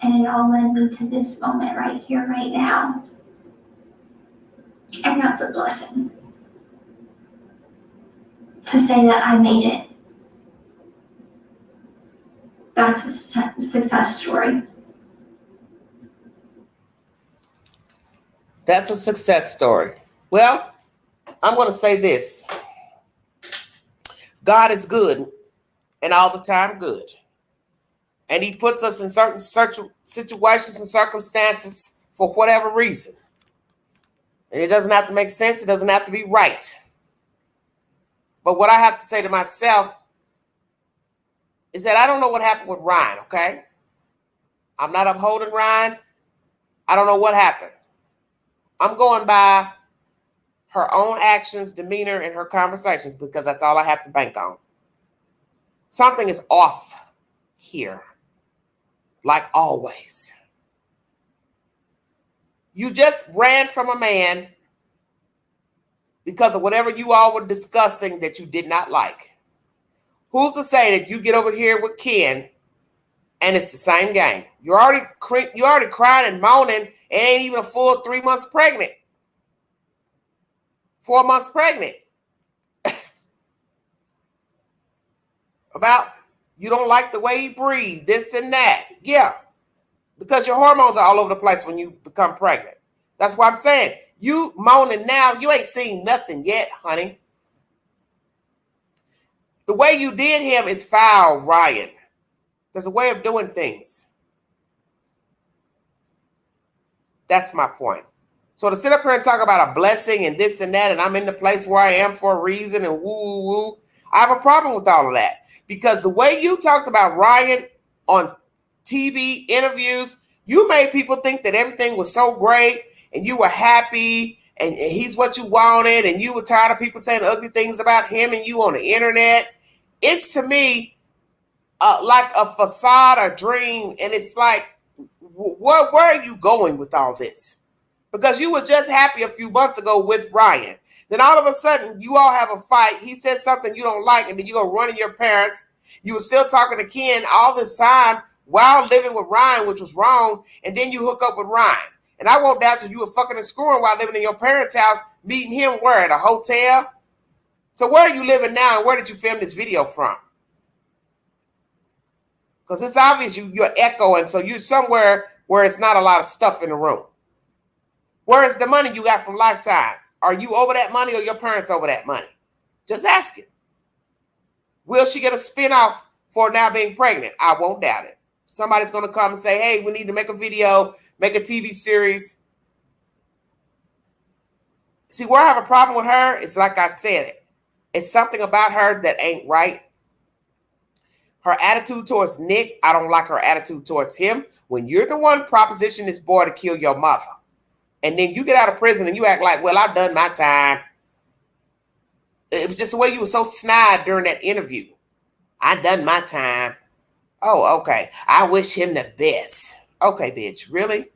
And it all led me to this moment right here, right now. And that's a blessing. To say that I made it. That's a success story. That's a success story. Well, I'm going to say this. God is good and all the time good. And he puts us in certain situations and circumstances for whatever reason. And it doesn't have to make sense. It doesn't have to be right. But what I have to say to myself is that I don't know what happened with Ryan, okay? I'm not upholding Ryan. I don't know what happened. I'm going by her own actions, demeanor, and her conversations because that's all I have to bank on. Something is off here, like always. You just ran from a man because of whatever you all were discussing that you did not like. Who's to say that you get over here with Ken and it's the same game? You're already crying and moaning and ain't even a full 3 months pregnant. 4 months pregnant. About you don't like the way he breathes, this and that. Yeah, because your hormones are all over the place when you become pregnant. That's why I'm saying, you moaning now, you ain't seen nothing yet, honey. The way you did him is foul, Ryan. There's a way of doing things. That's my point. So to sit up here and talk about a blessing and this and that, and I'm in the place where I am for a reason and woo, I have a problem with all of that. Because the way you talked about Ryan on TV interviews, you made people think that everything was so great and you were happy and he's what you wanted and you were tired of people saying ugly things about him and you on the internet. It's to me like a facade, a dream, and it's like, where are you going with all this? Because you were just happy a few months ago with Ryan. Then all of a sudden, you all have a fight. He says something you don't like, and then you go run to your parents. You were still talking to Ken all this time while living with Ryan, which was wrong, and then you hook up with Ryan. And I won't doubt you were fucking and screwing while living in your parents' house, meeting him where? At a hotel? So where are you living now, and where did you film this video from? Because it's obvious you're echoing, so you're somewhere where it's not a lot of stuff in the room. Where is the money you got from Lifetime? Are you over that money or your parents over that money? Just ask it. Will she get a spinoff for now being pregnant? I won't doubt it. Somebody's going to come and say, hey, we need to make a video, make a TV series. See, where I have a problem with her, it's like I said it. It's something about her that ain't right. Her attitude towards Nick, I don't like her attitude towards him. When you're the one propositioning this boy to kill your mother, and then you get out of prison and you act like, well, I've done my time. It was just the way you were so snide during that interview. I done my time. Oh, okay. I wish him the best. Okay, bitch, really?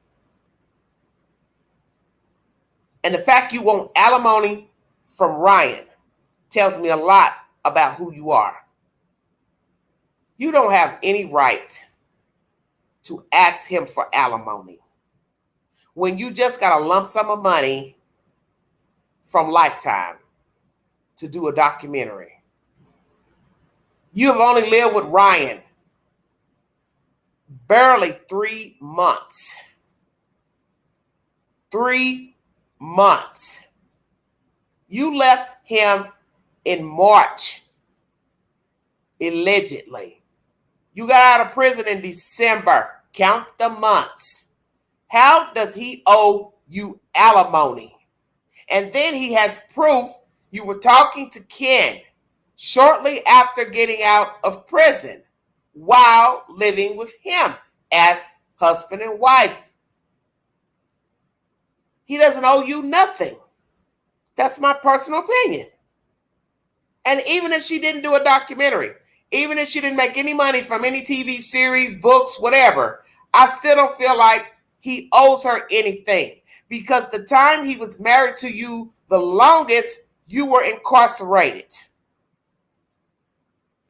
And the fact you want alimony from Ryan tells me a lot about who you are. You don't have any right to ask him for alimony when you just got a lump sum of money from Lifetime to do a documentary. You have only lived with Ryan barely 3 months. 3 months. You left him in March, allegedly. You got out of prison in December. Count the months. How does he owe you alimony? And then he has proof you were talking to Ken shortly after getting out of prison while living with him as husband and wife. He doesn't owe you nothing. That's my personal opinion. And even if she didn't do a documentary, even if she didn't make any money from any TV series, books, whatever, I still don't feel like he owes her anything. Because the time he was married to you, the longest, you were incarcerated.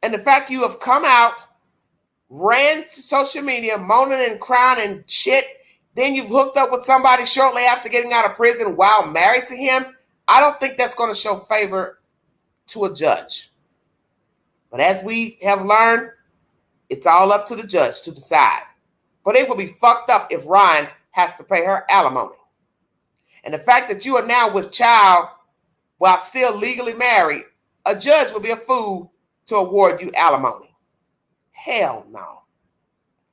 And the fact you have come out, ran to social media, moaning and crying and shit, then you've hooked up with somebody shortly after getting out of prison while married to him, I don't think that's going to show favor to a judge. But as we have learned, it's all up to the judge to decide. But it would be fucked up if Ryan has to pay her alimony. And the fact that you are now with child while still legally married, a judge would be a fool to award you alimony. Hell no.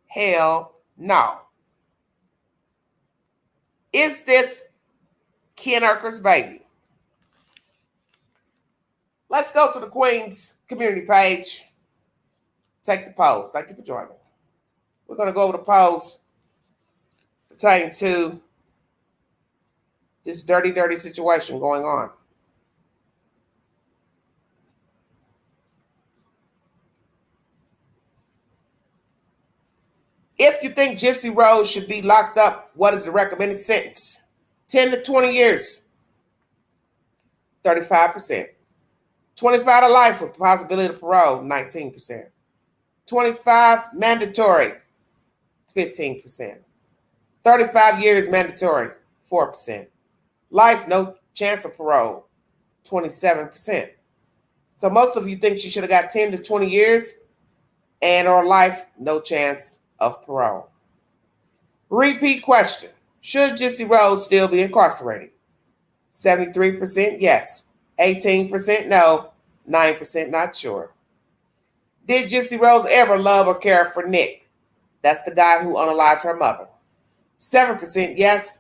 Hell no. Is this Ken Urker's baby? Let's go to the Queen's community page. Take the post. Thank you for joining me. We're going to go over the post pertaining to this dirty situation going on. If you think Gypsy Rose should be locked up, what is the recommended sentence? 10 to 20 years. 35%. 25 to life with possibility of parole, 19%. 25 mandatory, 15%. 35 years mandatory, 4%. Life, no chance of parole, 27%. So most of you think she should have got 10 to 20 years and or life, no chance of parole. Repeat question. Should Gypsy Rose still be incarcerated? 73% yes. 18% no. 9% not sure. Did Gypsy Rose ever love or care for Nick? That's the guy who unalived her mother. 7% yes.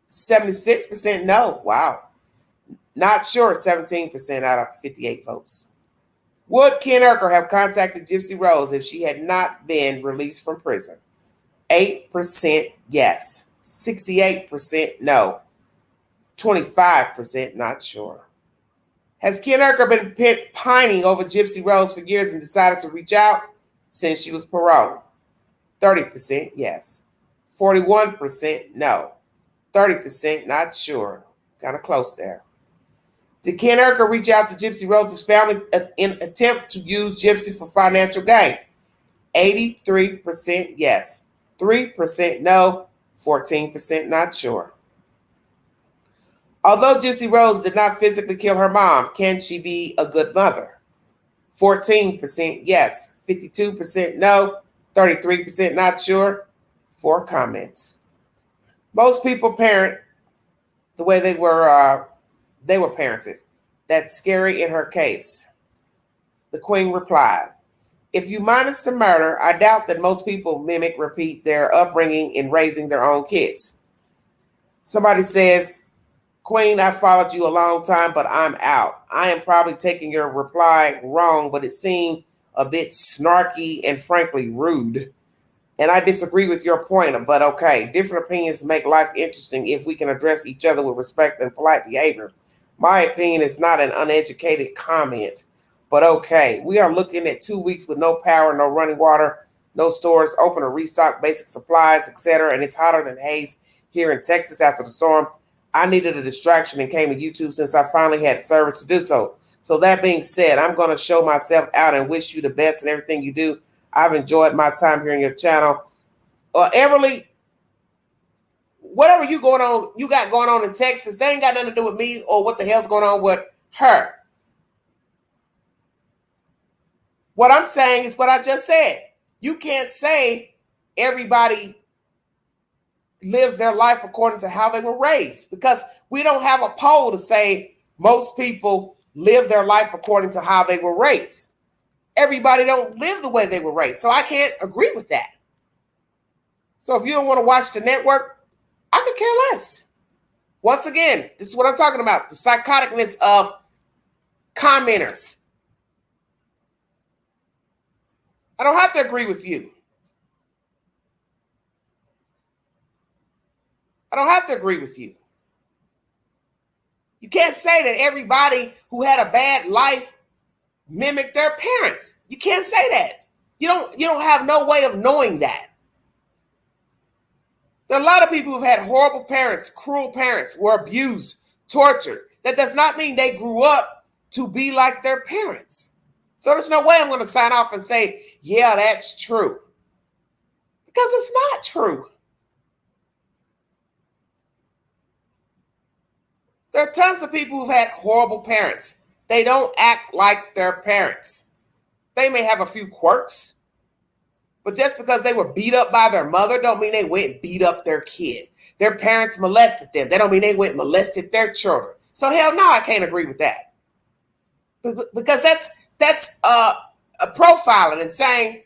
76% no. Wow. Not sure. 17% out of 58 votes. Would Ken Urker have contacted Gypsy Rose if she had not been released from prison? 8% yes. 68% no. 25% not sure. Has Ken Urker been pining over Gypsy Rose for years and decided to reach out since she was paroled? 30% yes. 41% no. 30% not sure. Kind of close there. Did Ken Urker reach out to Gypsy Rose's family in an attempt to use Gypsy for financial gain? 83% yes. 3% no. 14% not sure. Although Gypsy Rose did not physically kill her mom, can she be a good mother? 14% yes, 52% no, 33% not sure. 4 comments. Most people parent the way they were parented. That's scary in her case. The Queen replied, if you minus the murder, I doubt that most people repeat their upbringing in raising their own kids. Somebody says, Queen, I followed you a long time, but I'm out. I am probably taking your reply wrong, but it seemed a bit snarky and frankly rude. And I disagree with your point, but okay. Different opinions make life interesting if we can address each other with respect and polite behavior. My opinion is not an uneducated comment, but okay. We are looking at 2 weeks with no power, no running water, no stores open to restock basic supplies, etc. And it's hotter than haze here in Texas after the storm. I needed a distraction and came to YouTube since I finally had service to do so. So that being said, I'm going to show myself out and wish you the best in everything you do. I've enjoyed my time here on your channel. Everly, whatever you got going on in Texas, that ain't got nothing to do with me or what the hell's going on with her. What I'm saying is what I just said. You can't say everybody lives their life according to how they were raised, because we don't have a poll to say most people live their life according to how they were raised. Everybody don't live the way they were raised. So I can't agree with that. So if you don't want to watch the network, I could care less. Once again, this is what I'm talking about. The psychoticness of commenters. I don't have to agree with you. I don't have to agree with you. You can't say that everybody who had a bad life mimicked their parents. You can't say that. You don't have no way of knowing that. There are a lot of people who've had horrible parents, cruel parents, were abused, tortured. That does not mean they grew up to be like their parents. So there's no way I'm going to sign off and say, yeah, that's true. Because it's not true. There are tons of people who've had horrible parents. They don't act like their parents. They may have a few quirks, but just because they were beat up by their mother don't mean they went and beat up their kid. Their parents molested them. That don't mean they went and molested their children. So hell no, I can't agree with that. Because that's a profiling and saying,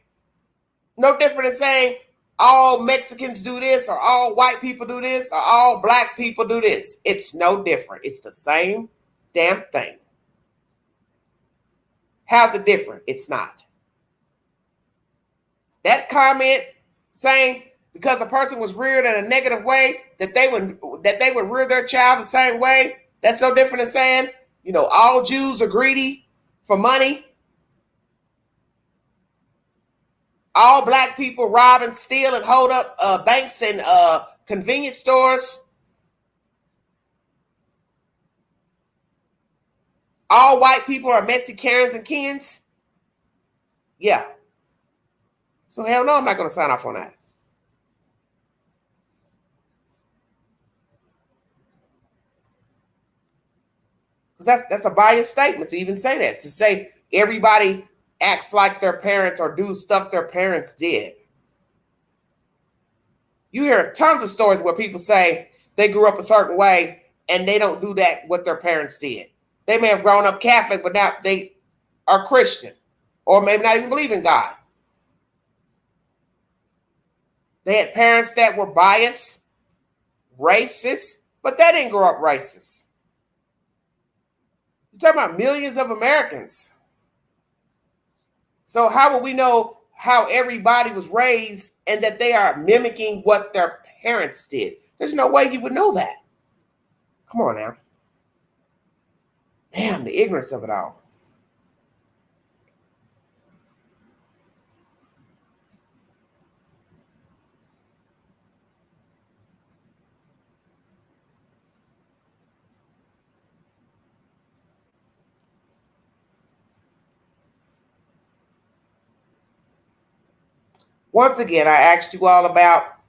no different than saying all Mexicans do this, or all white people do this, or all black people do this. It's no different. It's the same damn thing. How's it different? It's not. That comment saying because a person was reared in a negative way that they would rear their child the same way, that's no different than saying, all Jews are greedy for money. All black people rob and steal and hold up banks and convenience stores. All white people are messy Karens and Kens. Yeah. So hell no, I'm not going to sign off on that. Because that's a biased statement to even say that. To say everybody acts like their parents or do stuff their parents did. You hear tons of stories where people say they grew up a certain way and they don't do that what their parents did. They may have grown up Catholic, but now they are Christian, or maybe not even believe in God. They had parents that were biased, racist, but they didn't grow up racist. You're talking about millions of Americans. So how will we know how everybody was raised and that they are mimicking what their parents did? There's no way you would know that. Come on now. Damn, the ignorance of it all. Once again, I asked you all about,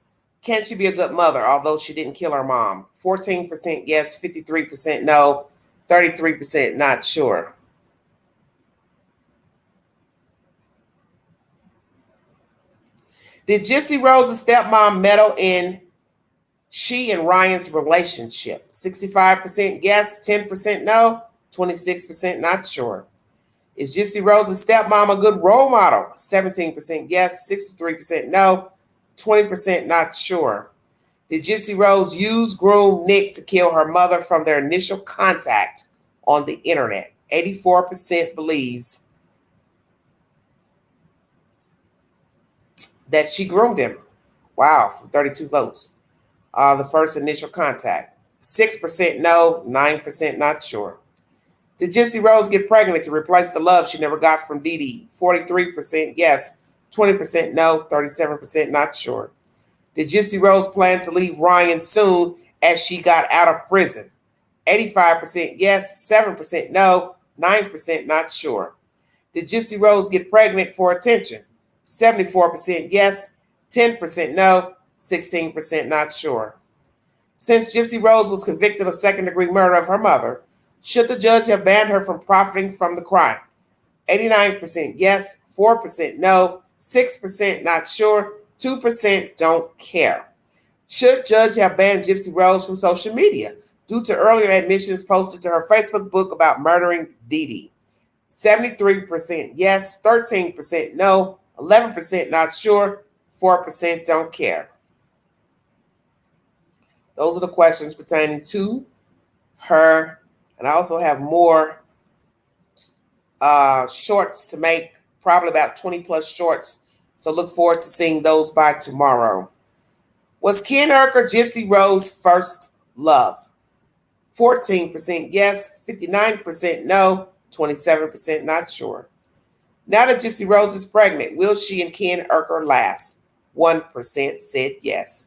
can she be a good mother, although she didn't kill her mom? 14% yes, 53% no, 33% not sure. Did Gypsy Rose's stepmom meddle in she and Ryan's relationship? 65% yes, 10% no, 26% not sure. Is Gypsy Rose's stepmom a good role model? 17% yes, 63% no, 20% not sure. Did Gypsy Rose use groom Nick to kill her mother from their initial contact on the internet? 84% believes that she groomed him. Wow, from 32 votes. The first initial contact. 6% no, 9% not sure. Did Gypsy Rose get pregnant to replace the love she never got from Dee Dee? 43% yes, 20% no, 37% not sure. Did Gypsy Rose plan to leave Ryan soon as she got out of prison? 85% yes, 7% no, 9% not sure. Did Gypsy Rose get pregnant for attention? 74% yes, 10% no, 16% not sure. Since Gypsy Rose was convicted of second-degree murder of her mother, should the judge have banned her from profiting from the crime? 89% yes, 4% no, 6% not sure, 2% don't care. Should judge have banned Gypsy Rose from social media due to earlier admissions posted to her Facebook book about murdering Dee Dee? 73% yes, 13% no, 11% not sure, 4% don't care. Those are the questions pertaining to her. And I also have more shorts to make, probably about 20 plus shorts. So look forward to seeing those by tomorrow. Was Ken Urker Gypsy Rose's first love? 14% yes, 59% no, 27% not sure. Now that Gypsy Rose is pregnant, will she and Ken Urker last? 1% said yes.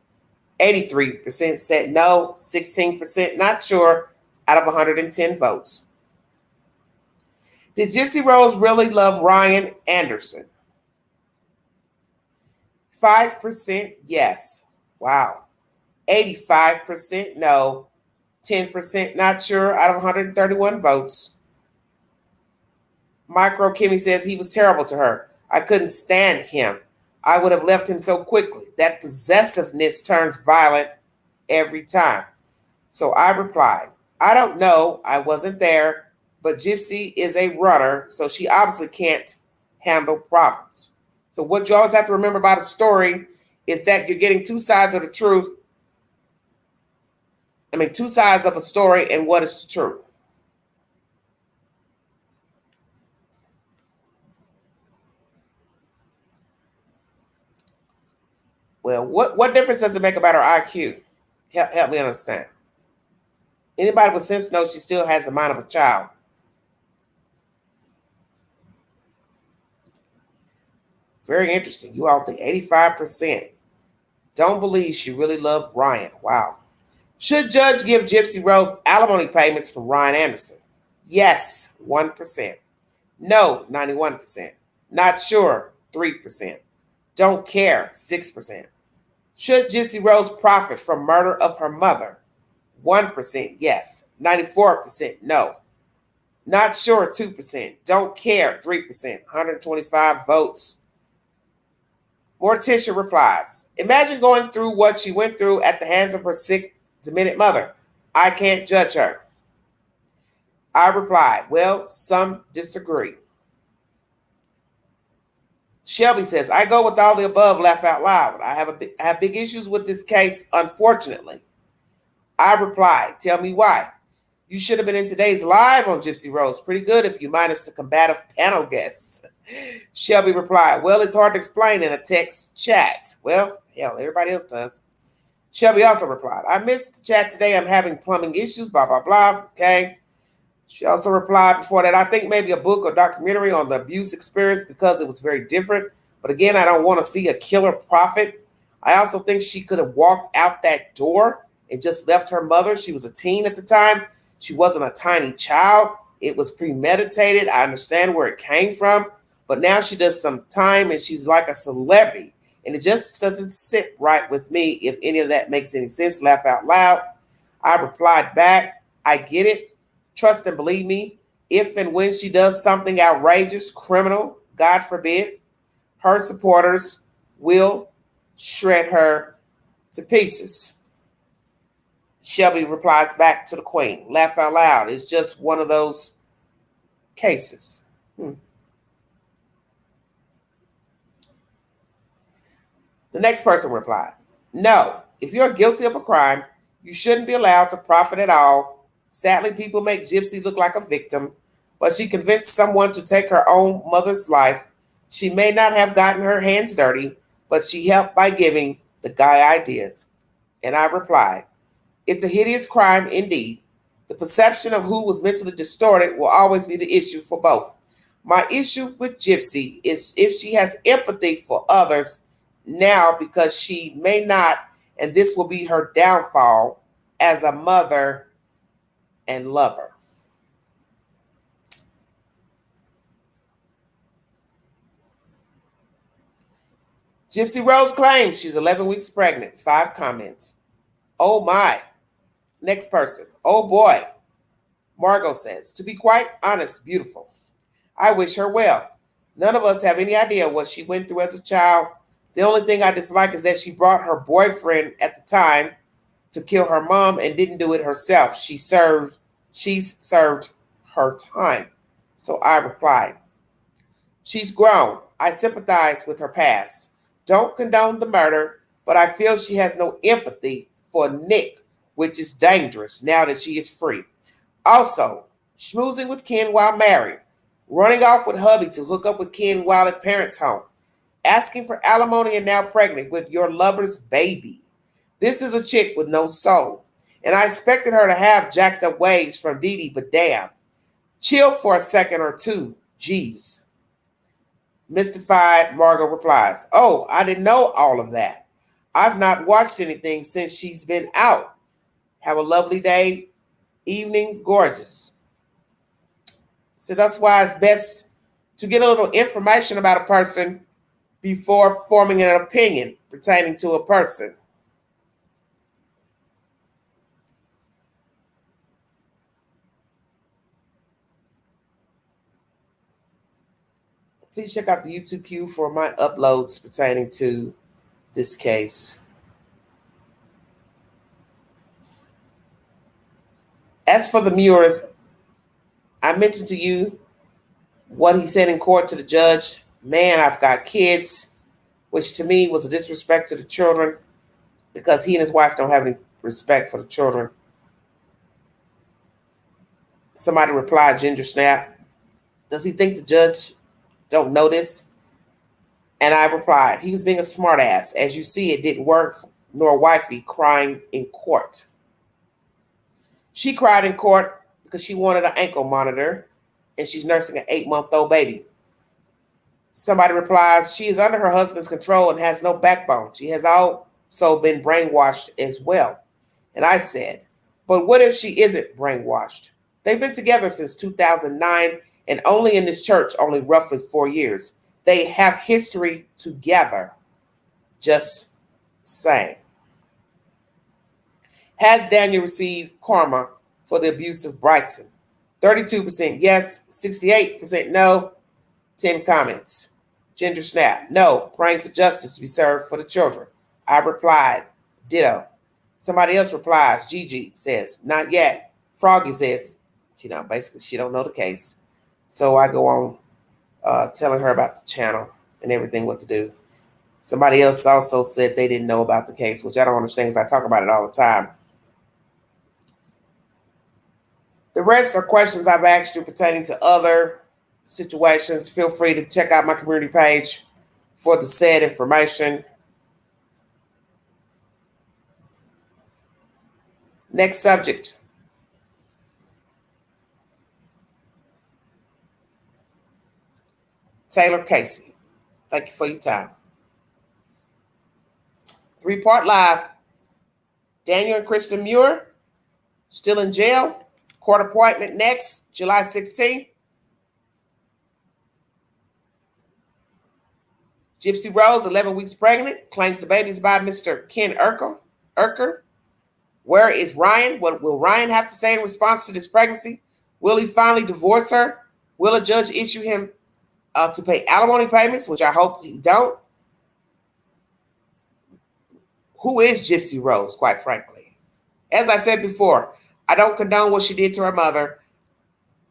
83% said no, 16% not sure out of 110 votes. Did Gypsy Rose really love Ryan Anderson? 5% yes. Wow. 85% no, 10% not sure out of 131 votes. Micro Kimmy says he was terrible to her. I couldn't stand him. I would have left him so quickly. That possessiveness turns violent every time. So I replied, I don't know. I wasn't there, but Gypsy is a runner, so she obviously can't handle problems. So what you always have to remember about a story is that you're getting two sides of the truth. Two sides of a story and what is the truth. Well, what difference does it make about her IQ? Help me understand. Anybody with sense knows she still has the mind of a child. Very interesting. You all think 85% don't believe she really loved Ryan. Wow. Should judge give Gypsy Rose alimony payments from Ryan Anderson? Yes, 1%. No, 91%. Not sure, 3%. Don't care, 6%. Should Gypsy Rose profit from murder of her mother? 1% yes, 94% no. Not sure, 2%. Don't care, 3%. 125 votes. Morticia replies, imagine going through what she went through at the hands of her sick, demented mother. I can't judge her. I replied, well, some disagree. Shelby says, I go with all the above, laugh out loud. I have big issues with this case, unfortunately. I replied, tell me why. You should have been in today's live on Gypsy Rose. Pretty good if you minus the combative panel guests. Shelby replied, well, it's hard to explain in a text chat. Well, hell, everybody else does. Shelby also replied, I missed the chat today. I'm having plumbing issues, blah, blah, blah. Okay. She also replied before that, I think maybe a book or documentary on the abuse experience because it was very different. But again, I don't want to see a killer prophet. I also think she could have walked out that door and just left her mother. She was a teen at the time. She wasn't a tiny child. It was premeditated. I understand where it came from. But now she does some time and she's like a celebrity. And it just doesn't sit right with me if any of that makes any sense. Laugh out loud. I replied back, I get it. Trust and believe me, if and when she does something outrageous, criminal, God forbid, her supporters will shred her to pieces. Shelby replies back to the queen. Laugh out loud. It's just one of those cases. The next person replied, no, if you're guilty of a crime, you shouldn't be allowed to profit at all. Sadly, people make Gypsy look like a victim, but she convinced someone to take her own mother's life. She may not have gotten her hands dirty, but she helped by giving the guy ideas. And I replied, it's a hideous crime indeed. The perception of who was mentally distorted will always be the issue for both. My issue with Gypsy is if she has empathy for others now because she may not, and this will be her downfall as a mother and lover. Gypsy Rose claims she's 11 weeks pregnant. 5 comments. Oh my. Next person. Oh boy. Margot says, to be quite honest, beautiful. I wish her well. None of us have any idea what she went through as a child. The only thing I dislike is that she brought her boyfriend at the time to kill her mom and didn't do it herself. She's served her time. So I replied, she's grown. I sympathize with her past. Don't condone the murder, but I feel she has no empathy for Nick, which is dangerous now that she is free. Also, schmoozing with Ken while married, running off with hubby to hook up with Ken while at parents' home, asking for alimony and now pregnant with your lover's baby. This is a chick with no soul, and I expected her to have jacked up ways from Dee Dee, but damn. Chill for a second or two, geez. Mystified, Margot replies, oh, I didn't know all of that. I've not watched anything since she's been out. Have a lovely day, evening, gorgeous. So that's why it's best to get a little information about a person before forming an opinion pertaining to a person. Please check out the YouTube queue for my uploads pertaining to this case. As for the Muirs, I mentioned to you what he said in court to the judge. Man, I've got kids, which to me was a disrespect to the children because he and his wife don't have any respect for the children. Somebody replied, Ginger Snap, does he think the judge don't know this? And I replied, he was being a smartass. As you see, it didn't work, nor wifey crying in court. She cried in court because she wanted an ankle monitor and she's nursing an 8-month-old baby. Somebody replies, she is under her husband's control and has no backbone. She has also been brainwashed as well. And I said, but what if she isn't brainwashed? They've been together since 2009 and only in this church only roughly 4 years. They have history together. Just saying. Has Daniel received karma for the abuse of Bryson? 32% yes, 68% no, 10 comments. Ginger Snap, no, praying for justice to be served for the children. I replied, ditto. Somebody else replies, Gigi says, not yet. Froggy says, basically she don't know the case. So I go on telling her about the channel and everything, what to do. Somebody else also said they didn't know about the case, which I don't understand because I talk about it all the time. The rest are questions I've asked you pertaining to other situations. Feel free to check out my community page for the said information. Next subject. Taylor Casey. Thank you for your time. 3-part live. Daniel and Kristin Muir still in jail. Court appointment next, July 16th. Gypsy Rose, 11 weeks pregnant, claims the baby is by Mr. Ken Urker. Where is Ryan? What will Ryan have to say in response to this pregnancy? Will he finally divorce her? Will a judge issue him to pay alimony payments, which I hope he don't? Who is Gypsy Rose, quite frankly? As I said before, I don't condone what she did to her mother.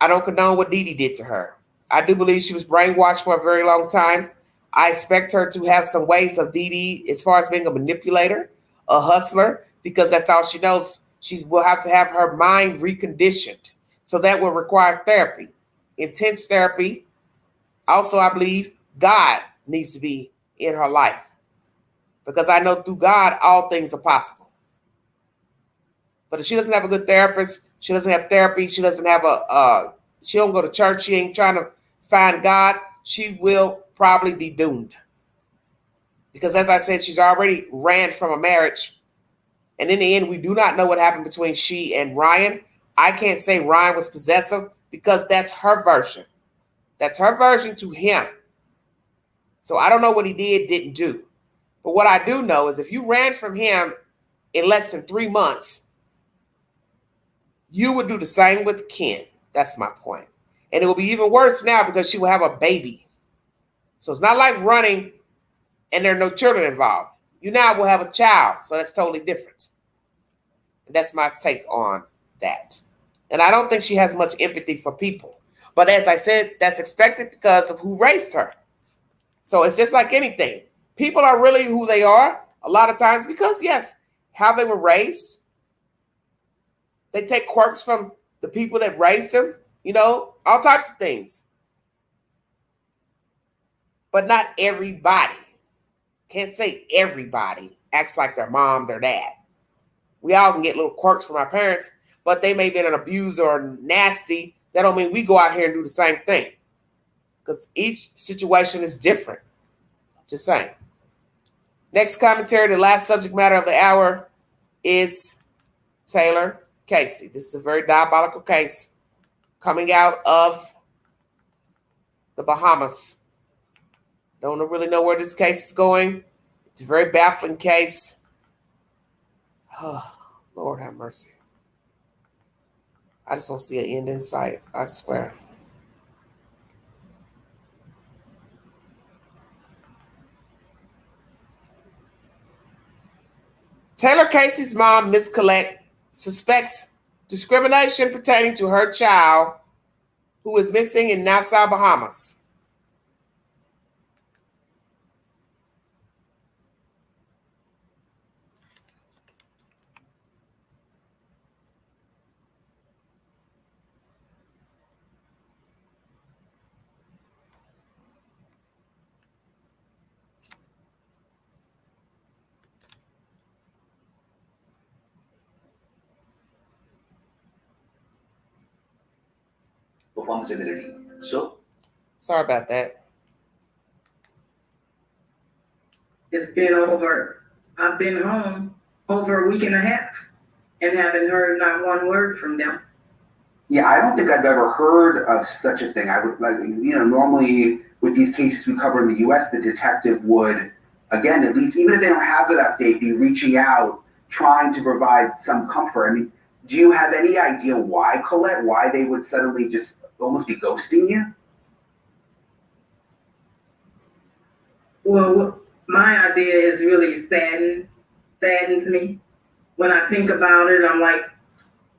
I don't condone what Dee Dee did to her. I do believe she was brainwashed for a very long time. I expect her to have some ways of Dee Dee as far as being a manipulator, a hustler, because that's all she knows. She will have to have her mind reconditioned. So that will require therapy, intense therapy. Also, I believe God needs to be in her life because I know through God, all things are possible. But if she doesn't have a good therapist, she doesn't have therapy, she doesn't have she don't go to church, she ain't trying to find God, she will probably be doomed. Because as I said, she's already ran from a marriage. And in the end, we do not know what happened between she and Ryan. I can't say Ryan was possessive because that's her version. That's her version to him. So I don't know what he didn't do. But what I do know is if you ran from him in less than 3 months, you would do the same with Ken. That's my point. And it will be even worse now because she will have a baby. So it's not like running and there are no children involved. You now will have a child. So that's totally different. And that's my take on that. And I don't think she has much empathy for people. But as I said, that's expected because of who raised her. So it's just like anything. People are really who they are a lot of times because, yes, how they were raised. They take quirks from the people that raised them, you know, all types of things. But not everybody. Can't say everybody acts like their mom, their dad. We all can get little quirks from our parents, but they may be an abuser or nasty. That don't mean we go out here and do the same thing. Because each situation is different. Just saying. Next commentary, the last subject matter of the hour is Taylor Casey. This is a very diabolical case coming out of the Bahamas. Don't really know where this case is going. It's a very baffling case. Oh, Lord have mercy. I just don't see an end in sight, I swear. Taylor Casey's mom, Miss Collette, suspects discrimination pertaining to her child who is missing in Nassau, Bahamas. Performance ability. So, Sorry about that. It's been I've been home over a week and a half and haven't heard not one word from them. yeah, I don't think I've ever heard of such a thing. I would like, normally with these cases we cover in the U.S., the detective would, again, at least even if they don't have that update, be reaching out, trying to provide some comfort. I mean, do you have any idea why, Colette, why they would suddenly just almost be ghosting you? Well, my idea is really saddens me. When I think about it, I'm like,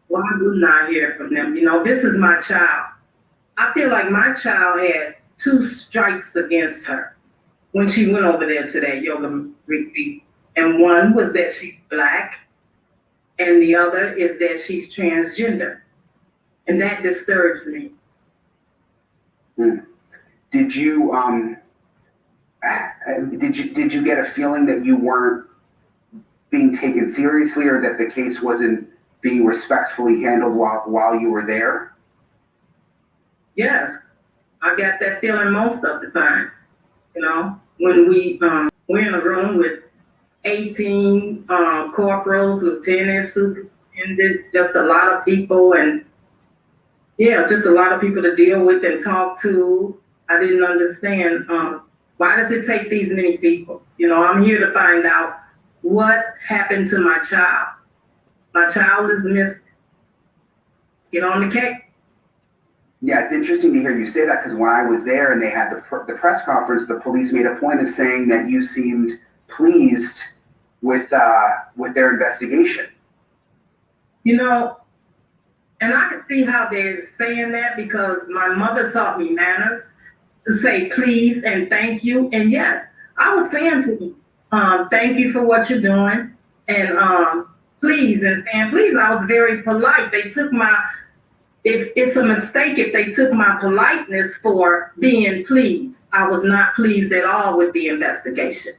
why wouldn't I hear from them? This is my child. I feel like my child had 2 strikes against her when she went over there to that yoga retreat. And one was that she's Black, and the other is that she's transgender. And that disturbs me. Did you did you get a feeling that you weren't being taken seriously, or that the case wasn't being respectfully handled while you were there? Yes, I got that feeling most of the time. When we're in a room with 18 corporals, lieutenants, superintendents, just a lot of people, and just a lot of people to deal with and talk to. I didn't understand why does it take these many people? I'm here to find out what happened to my child. My child is missing. Get on the case. Yeah, it's interesting to hear you say that, because when I was there and they had the press conference, the police made a point of saying that you seemed pleased with their investigation. And I can see how they're saying that, because my mother taught me manners to say please and thank you. And yes, I was saying to them, thank you for what you're doing, and please, and saying please. I was very polite. They took it's a mistake if they took my politeness for being pleased. I was not pleased at all with the investigation.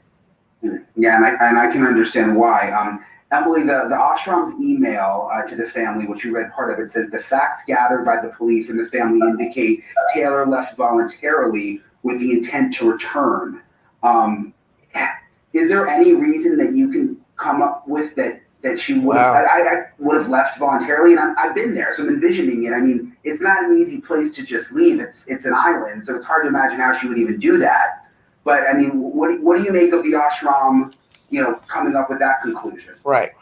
Yeah, and I can understand why. Emily, the ashram's email to the family, which you read part of it, says the facts gathered by the police and the family indicate Taylor left voluntarily with the intent to return. Is there any reason that you can come up with that she would have, I would have left voluntarily? And I've been there, so I'm envisioning it. I mean, it's not an easy place to just leave. It's an island, so it's hard to imagine how she would even do that. But I mean, what do you make of the ashram, coming up with that conclusion? Right.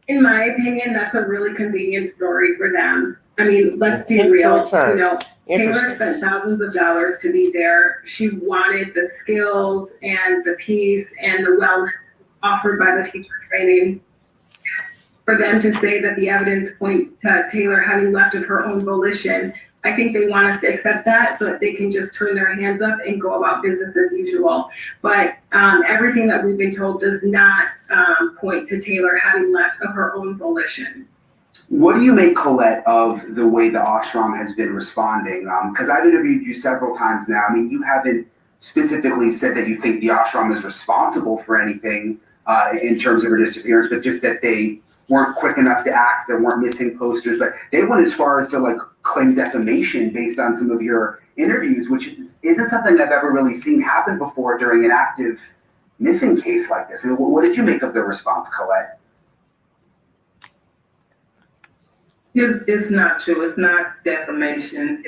In my opinion, that's a really convenient story for them. I mean, let's be Intent to real, return. you know, Taylor Interesting. spent thousands of dollars to be there. She wanted the skills and the peace and the wealth offered by the teacher training. For them to say that the evidence points to Taylor having left of her own volition, I think they want us to accept that so that they can just turn their hands up and go about business as usual. But everything that we've been told does not point to Taylor having left of her own volition. What do you make, Colette, of the way the Ostrom has been responding? Because I've interviewed you several times now. I mean, you haven't specifically said that you think the Ostrom is responsible for anything in terms of her disappearance, but just that they weren't quick enough to act, there weren't missing posters, but they went as far as to like claim defamation based on some of your interviews, which isn't something I've ever really seen happen before during an active missing case like this. I mean, what did you make of their response, Colette? It's not true. It's not defamation.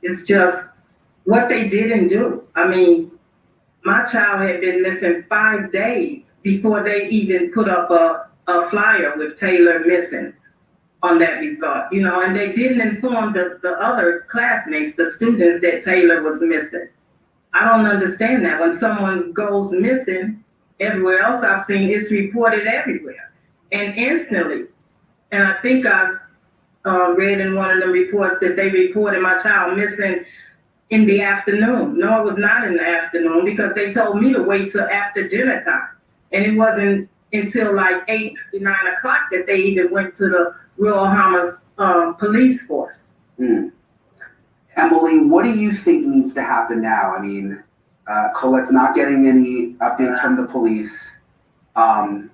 It's just what they didn't do. I mean, my child had been missing 5 days before they even put up a flyer with Taylor missing on that resort, you know, and they didn't inform the other classmates, the students, that Taylor was missing. I don't understand that. When someone goes missing, everywhere else I've seen, it's reported everywhere and instantly. And I think I read in one of the reports that they reported my child missing in the afternoon. No, it was not in the afternoon because they told me to wait till after dinner time. And it wasn't until like 8, 9 o'clock that they even went to the Rural Hamas police force. Emily, what do you think needs to happen now? I mean, Colette's not getting any updates from the police. The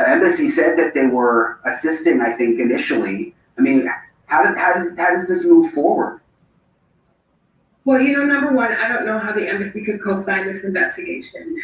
embassy said that they were assisting, I think, initially. I mean, how does this move forward? Well, you know, number one, I don't know how the embassy could co-sign this investigation.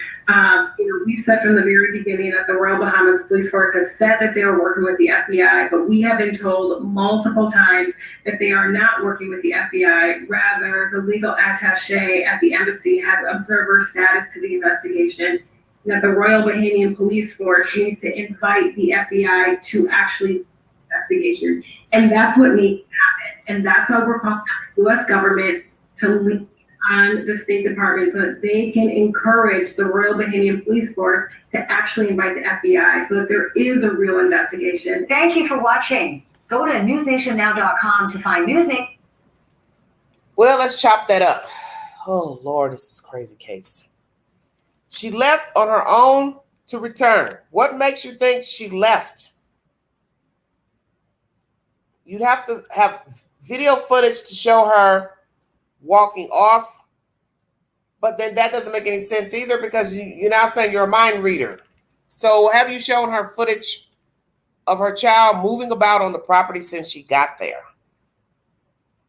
You know, we've said from the very beginning that the Royal Bahamas Police Force has said that they are working with the FBI, but we have been told multiple times that they are not working with the FBI. Rather, the legal attaché at the embassy has observer status to the investigation, that the Royal Bahamian Police Force needs to invite the FBI to actually investigation. And that's what needs to happen. And that's why we're calling on the U.S. government to lean on the State Department so that they can encourage the Royal Bahamian Police Force to actually invite the FBI so that there is a real investigation. Thank you for watching. Go to newsnationnow.com to find NewsNation. Well, let's chop that up. Oh, Lord, this is a crazy case. She left on her own to return. What makes you think she left? You'd have to have video footage to show her walking off, but then that doesn't make any sense either because you're now saying you're a mind reader. So have you shown her footage of her child moving about on the property since she got there?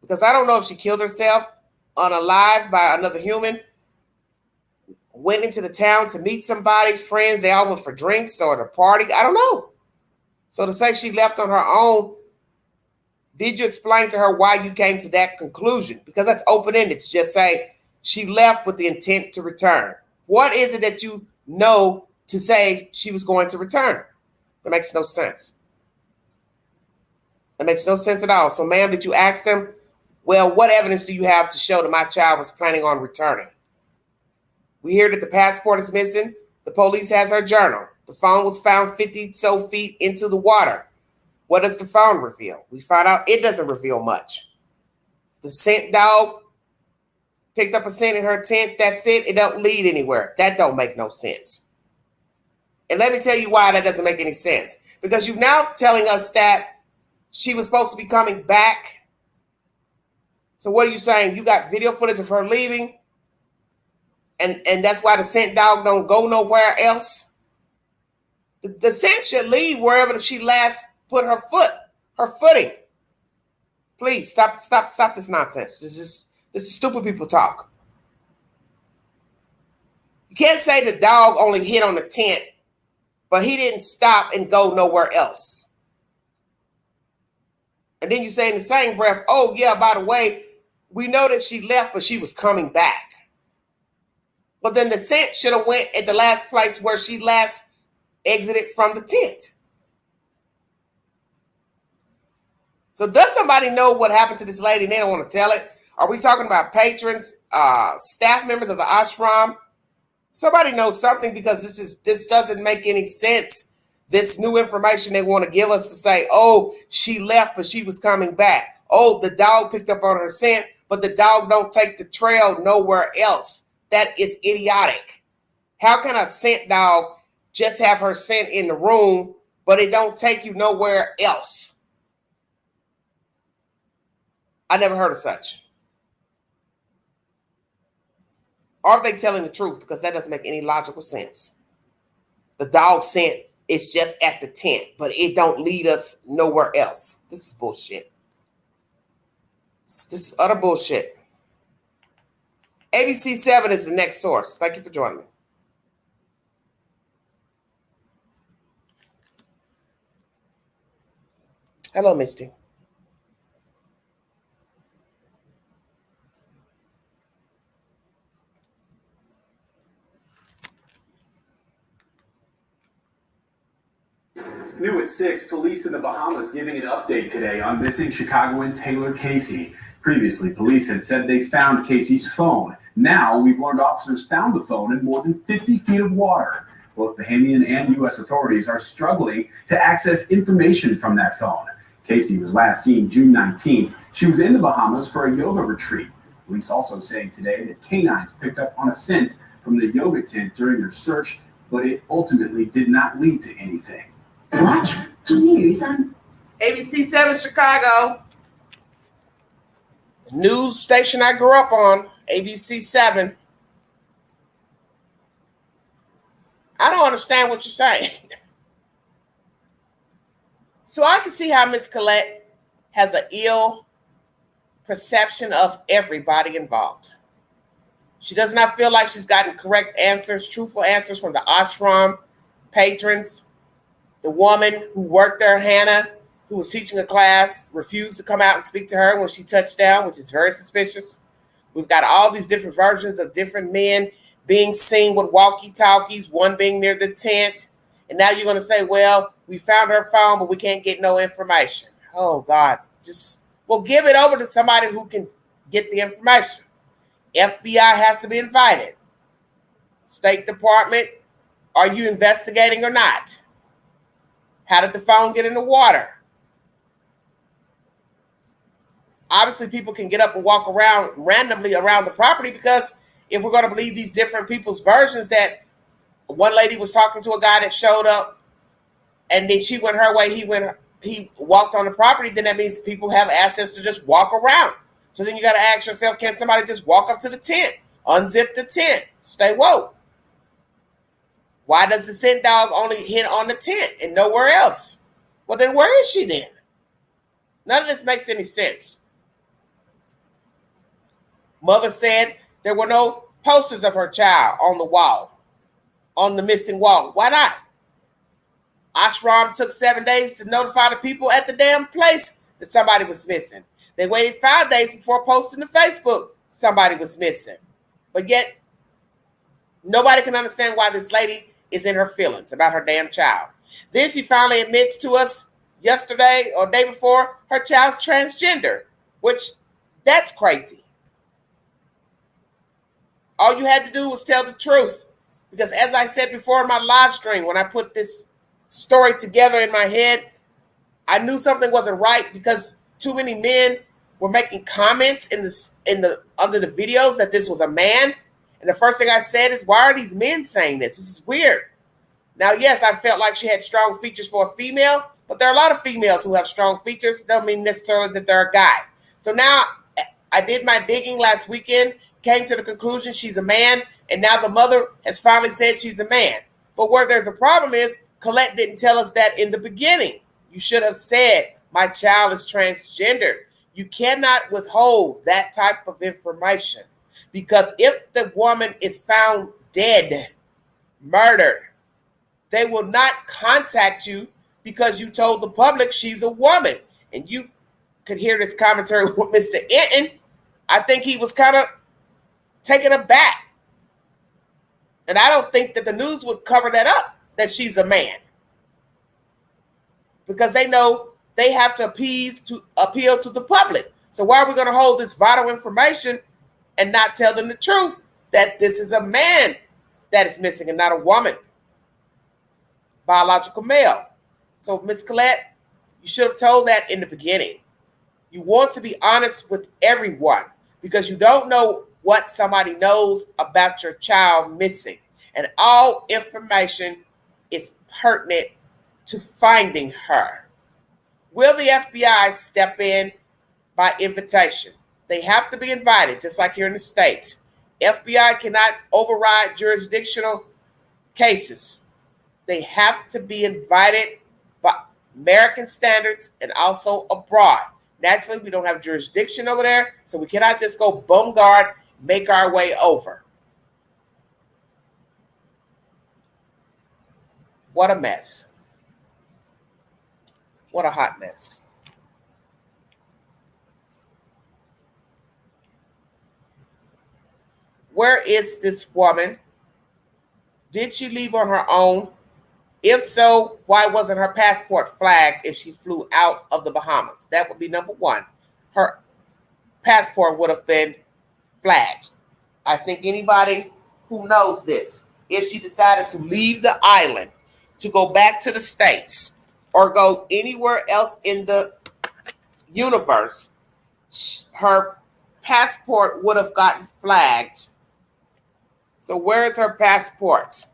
Because I don't know if she killed herself unalive by another human, went into the town to meet somebody, friends, they all went for drinks or at a party. I don't know. So to say she left on her own, did you explain to her why you came to that conclusion? Because that's open-ended to just say she left with the intent to return. What is it that you know to say she was going to return? That makes no sense. That makes no sense at all. So, ma'am, did you ask them, well, what evidence do you have to show that my child was planning on returning? We hear that the passport is missing. The police has her journal. The phone was found 50 so feet into the water. What does the phone reveal? We find out it doesn't reveal much. The scent dog picked up a scent in her tent. That's it. It don't lead anywhere. That don't make no sense. And let me tell you why that doesn't make any sense. Because you're now telling us that she was supposed to be coming back. So what are you saying? You got video footage of her leaving? And that's why the scent dog don't go nowhere else? The scent should leave wherever she last put her footing. Please stop this nonsense. This is stupid people talk. You can't say the dog only hit on the tent, but he didn't stop and go nowhere else. And then you say in the same breath, oh yeah, by the way, we know that she left, but she was coming back. But then the scent should have went at the last place where she last exited from the tent. So does somebody know what happened to this lady and they don't want to tell it? Are we talking about patrons, staff members of the ashram? Somebody knows something, because this doesn't make any sense. This new information they want to give us to say, oh, she left, but she was coming back. Oh, the dog picked up on her scent, but the dog don't take the trail nowhere else. That is idiotic. How can a scent dog just have her scent in the room, but it don't take you nowhere else? I never heard of such. Are they telling the truth? Because that doesn't make any logical sense. The dog scent is just at the tent, but it don't lead us nowhere else. This is bullshit. This is utter bullshit. ABC7 is the next source. Thank you for joining me. Hello, Misty. New at 6, police in the Bahamas giving an update today on missing Chicagoan Taylor Casey. Previously, police had said they found Casey's phone. Now, we've learned officers found the phone in more than 50 feet of water. Both Bahamian and U.S. authorities are struggling to access information from that phone. Casey was last seen June 19th. She was in the Bahamas for a yoga retreat. Police also saying today that canines picked up on a scent from the yoga tent during their search, but it ultimately did not lead to anything. Watch the news on ABC7 Chicago. The news station I grew up on, ABC7. I don't understand what you're saying. So I can see how Miss Colette has an ill perception of everybody involved. She does not feel like she's gotten correct answers, truthful answers from the ashram patrons. The woman who worked there, Hannah, who was teaching a class, refused to come out and speak to her when she touched down, which is very suspicious. We've got all these different versions of different men being seen with walkie-talkies, one being near the tent. And now you're going to say, well, we found her phone, but we can't get no information. Oh, God. Well, give it over to somebody who can get the information. FBI has to be invited. State Department, are you investigating or not? How did the phone get in the water? Obviously, people can get up and walk around randomly around the property, because if we're going to believe these different people's versions, that one lady was talking to a guy that showed up and then she went her way, he walked on the property, then that means people have access to just walk around. So then you got to ask yourself, can somebody just walk up to the tent, unzip the tent, stay woke? Why does the scent dog only hit on the tent and nowhere else? Well, then where is she then? None of this makes any sense. Mother said there were no posters of her child on the wall, on the missing wall. Why not? Ashram took 7 days to notify the people at the damn place that somebody was missing. They waited 5 days before posting to Facebook somebody was missing. But yet, nobody can understand why this lady is in her feelings about her damn child. Then she finally admits to us yesterday or day before her child's transgender, which that's crazy. All you had to do was tell the truth. Because as I said before in my live stream, when I put this story together in my head, I knew something wasn't right, because too many men were making comments under the videos that this was a man. And the first thing I said is, why are these men saying this? This is weird. Now, yes, I felt like she had strong features for a female, but there are a lot of females who have strong features. Don't mean necessarily that they're a guy. So now I did my digging last weekend, came to the conclusion she's a man, and now the mother has finally said she's a man. But where there's a problem is, Colette didn't tell us that in the beginning. You should have said, my child is transgender. You cannot withhold that type of information. Because if the woman is found dead, murdered, they will not contact you because you told the public she's a woman. And you could hear this commentary with Mr. Enton. I think he was kind of taken aback. And I don't think that the news would cover that up, that she's a man. Because they know they have to appeal to the public. So why are we going to hold this vital information and not tell them the truth that this is a man that is missing and not a woman, biological male? So Miss Collette, you should have told that in the beginning. You want to be honest with everyone because you don't know what somebody knows about your child missing. And all information is pertinent to finding her. Will the FBI step in by invitation? They have to be invited, just like here in the States. FBI cannot override jurisdictional cases. They have to be invited by American standards and also abroad. Naturally, we don't have jurisdiction over there, so we cannot just go bombard, make our way over. What a mess. What a hot mess. Where is this woman? Did she leave on her own? If so, why wasn't her passport flagged if she flew out of the Bahamas? That would be number one. Her passport would have been flagged. I think anybody who knows this, if she decided to leave the island to go back to the States or go anywhere else in the universe, her passport would have gotten flagged. So where is her passport?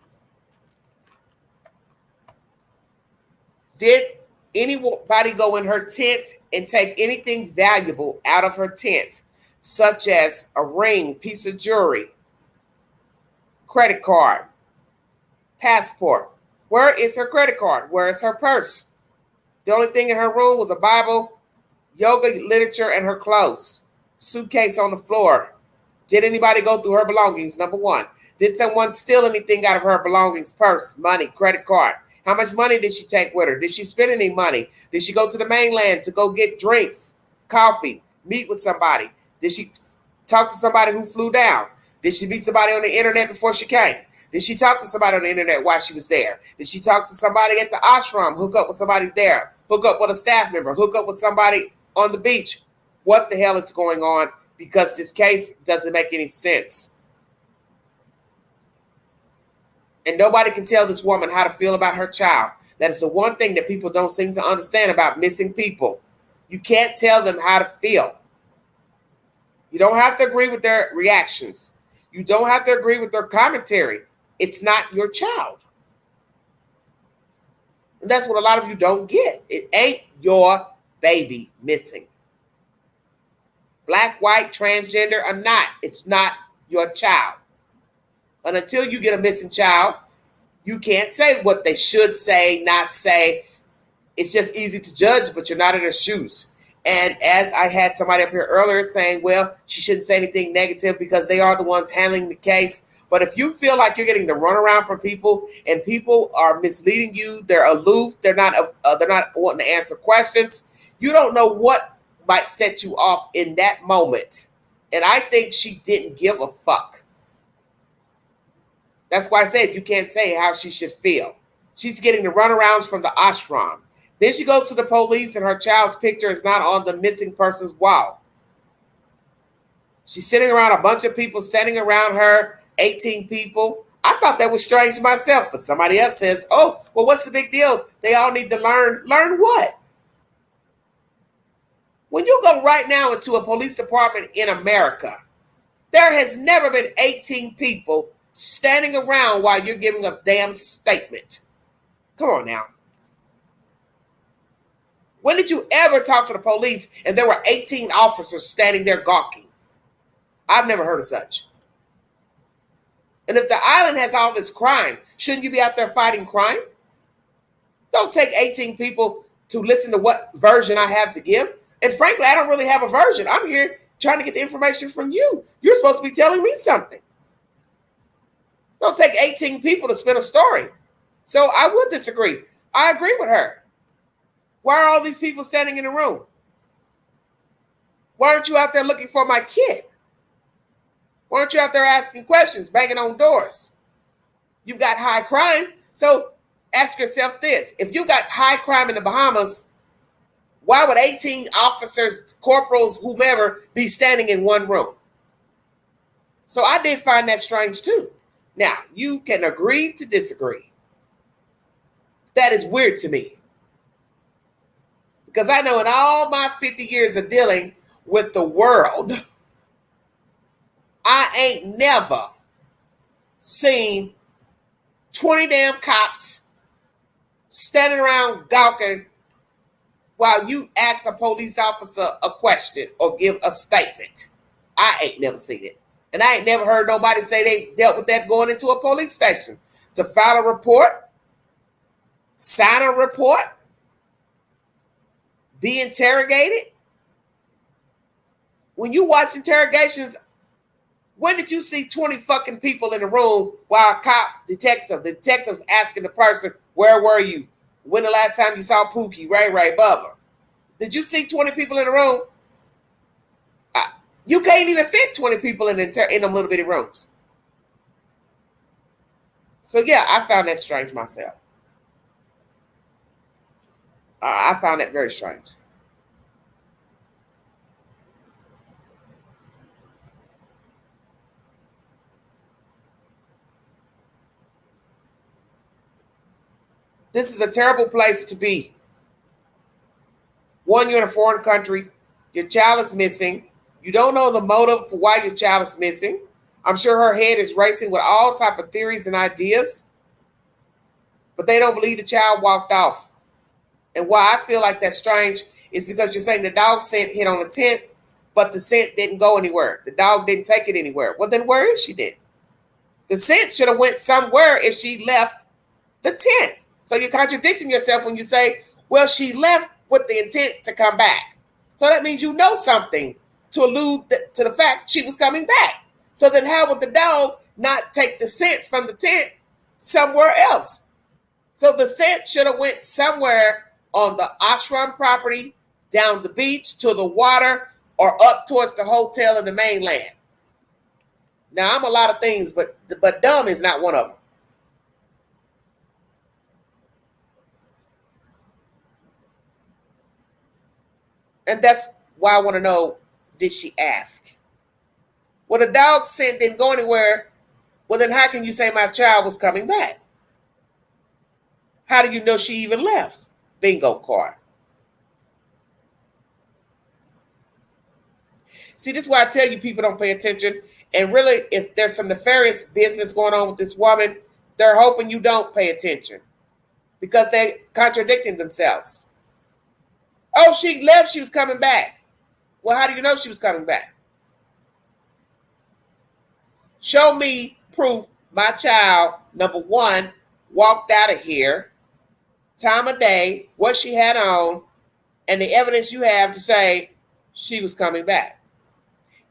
Did anybody go in her tent and take anything valuable out of her tent, such as a ring, piece of jewelry, credit card, passport? Where is her credit card? Where is her purse? The only thing in her room was a Bible, yoga literature, and her clothes. Suitcase on the floor. Did anybody go through her belongings? Number one. Did someone steal anything out of her belongings? Purse, money, credit card. How much money did she take with her? Did she spend any money? Did she go to the mainland to go get drinks, coffee, meet with somebody? Did she talk to somebody who flew down? Did she meet somebody on the internet before she came? Did she talk to somebody on the internet while she was there? Did she talk to somebody at the ashram, hook up with somebody there, hook up with a staff member, hook up with somebody on the beach? What the hell is going on? Because this case doesn't make any sense. And nobody can tell this woman how to feel about her child. That is the one thing that people don't seem to understand about missing people. You can't tell them how to feel. You don't have to agree with their reactions. You don't have to agree with their commentary. It's not your child. And that's what a lot of you don't get. It ain't your baby missing. Black, white, transgender or not, it's not your child. And until you get a missing child, you can't say what they should say, not say. It's just easy to judge, but you're not in their shoes. And as I had somebody up here earlier saying, well, she shouldn't say anything negative because they are the ones handling the case. But if you feel like you're getting the runaround from people and people are misleading you, they're aloof, they're not wanting to answer questions, you don't know what might set you off in that moment. And I think she didn't give a fuck. That's why I said you can't say how she should feel. She's getting the runarounds from the ashram. Then she goes to the police and her child's picture is not on the missing person's wall. She's sitting around a bunch of people standing around her, 18 people. I thought that was strange myself, but somebody else says, oh, well, what's the big deal? They all need to learn. Learn what? When you go right now into a police department in America, there has never been 18 people standing around while you're giving a damn statement. Come on now. When did you ever talk to the police and there were 18 officers standing there gawking? I've never heard of such. And if the island has all this crime, shouldn't you be out there fighting crime? Don't take 18 people to listen to what version I have to give. And frankly, I don't really have a version. I'm here trying to get the information from you. You're supposed to be telling me something. Don't take 18 people to spin a story. So I would disagree. I agree with her. Why are all these people standing in the room? Why aren't you out there looking for my kid? Why aren't you out there asking questions, banging on doors? You've got high crime. So ask yourself this. If you've got high crime in the Bahamas, Why would 18 officers, corporals, whomever, be standing in one room? So I did find that strange too. Now, you can agree to disagree. That is weird to me. Because I know in all my 50 years of dealing with the world, I ain't never seen 20 damn cops standing around gawking while you ask a police officer a question or give a statement. I ain't never seen it. And I ain't never heard nobody say they dealt with that going into a police station to file a report, sign a report, be interrogated. When you watch interrogations, when did you see 20 fucking people in the room while the detective's asking the person, where were you? When the last time you saw Pookie, Ray Ray, Bubba? Did you see 20 people in the room? You can't even fit 20 people in them little bitty rooms. So yeah, I found that strange myself. I found that very strange. This is a terrible place to be. One, you're in a foreign country. Your child is missing. You don't know the motive for why your child is missing. I'm sure her head is racing with all type of theories and ideas. But they don't believe the child walked off. And why I feel like that's strange is because you're saying the dog scent hit on the tent, but the scent didn't go anywhere. The dog didn't take it anywhere. Well, then where is she then? The scent should have went somewhere if she left the tent. So you're contradicting yourself when you say, well, she left with the intent to come back. So that means you know something to allude to the fact she was coming back. So then how would the dog not take the scent from the tent somewhere else? So the scent should have went somewhere on the ashram property, down the beach, to the water, or up towards the hotel in the mainland. Now, I'm a lot of things, but dumb is not one of them. And that's why I want to know, did she ask? Well, the dog scent didn't go anywhere. Well, then how can you say my child was coming back? How do you know she even left? Bingo card. See, this is why I tell you people don't pay attention. And really, if there's some nefarious business going on with this woman, they're hoping you don't pay attention because they're contradicting themselves. Oh, she left, she was coming back. Well, how do you know she was coming back? Show me proof my child, number one, walked out of here, time of day, what she had on, and the evidence you have to say she was coming back.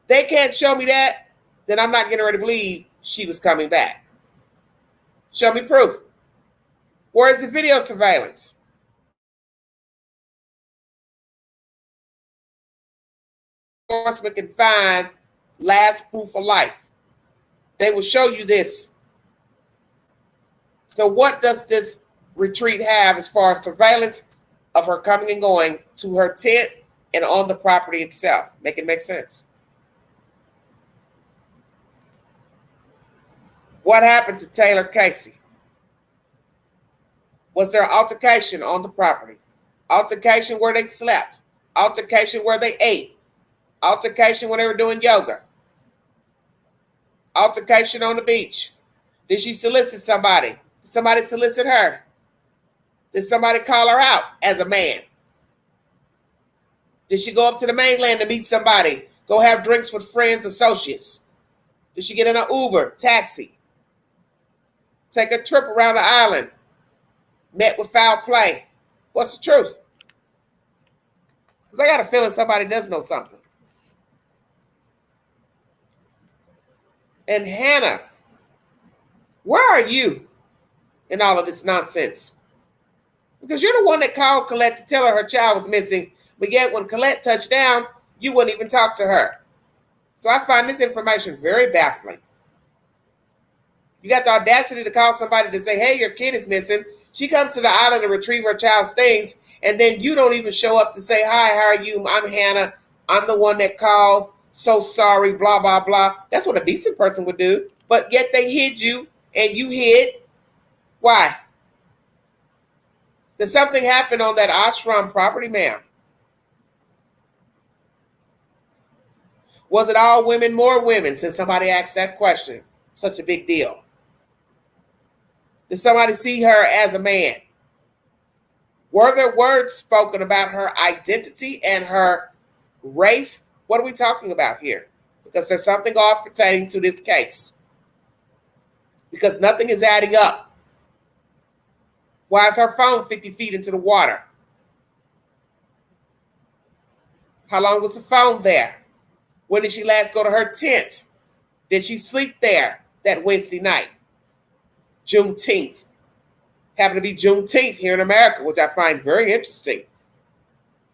They can't show me that, then I'm not getting ready to believe she was coming back. Show me proof. Where is the video surveillance? Enforcement can find last proof of life. They will show you this. So what does this retreat have as far as surveillance of her coming and going to her tent and on the property itself? Make it make sense. What happened to Taylor Casey? Was there an altercation on the property? Altercation where they slept? Altercation where they ate? Altercation when they were doing yoga? Altercation on the beach? Did she solicit somebody? Did somebody solicit her? Did somebody call her out as a man? Did she go up to the mainland to meet somebody? Go have drinks with friends, associates? Did she get in an Uber, taxi? Take a trip around the island? Met with foul play? What's the truth? Because I got a feeling somebody does know something. And Hannah, where are you in all of this nonsense? Because you're the one that called Colette to tell her child was missing, but yet when Colette touched down, you wouldn't even talk to her. So I find this information very baffling. You got the audacity to call somebody to say, hey, your kid is missing, She comes to the island to retrieve her child's things, and then you don't even show up to say, hi, how are you? I'm Hannah. I'm the one that called. So sorry, blah, blah, blah. That's what a decent person would do. But yet they hid you, and you hid. Why? Did something happen on that ashram property, ma'am? Was it all women, more women, since somebody asked that question? Such a big deal. Did somebody see her as a man? Were there words spoken about her identity and her race? What are we talking about here? Because there's something off pertaining to this case. Because nothing is adding up. Why is her phone 50 feet into the water? How long was the phone there? When did she last go to her tent? Did she sleep there that Wednesday night? Juneteenth. Happened to be Juneteenth here in America, which I find very interesting.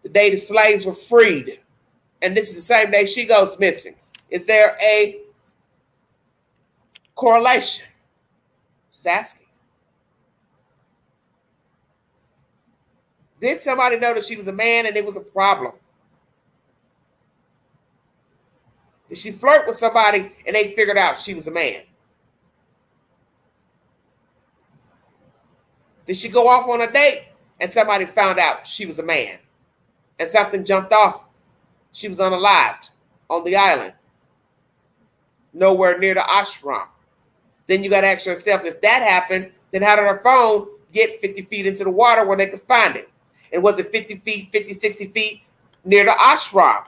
The day the slaves were freed. And this is the same day she goes missing. Is there a correlation? Just asking. Did somebody know that she was a man and it was a problem? Did she flirt with somebody and they figured out she was a man? Did she go off on a date and somebody found out she was a man and something jumped off? She was unalived on the island, nowhere near the ashram. Then you got to ask yourself, if that happened, then how did her phone get 50 feet into the water where they could find it? And was it 50 feet, 50, 60 feet near the ashram?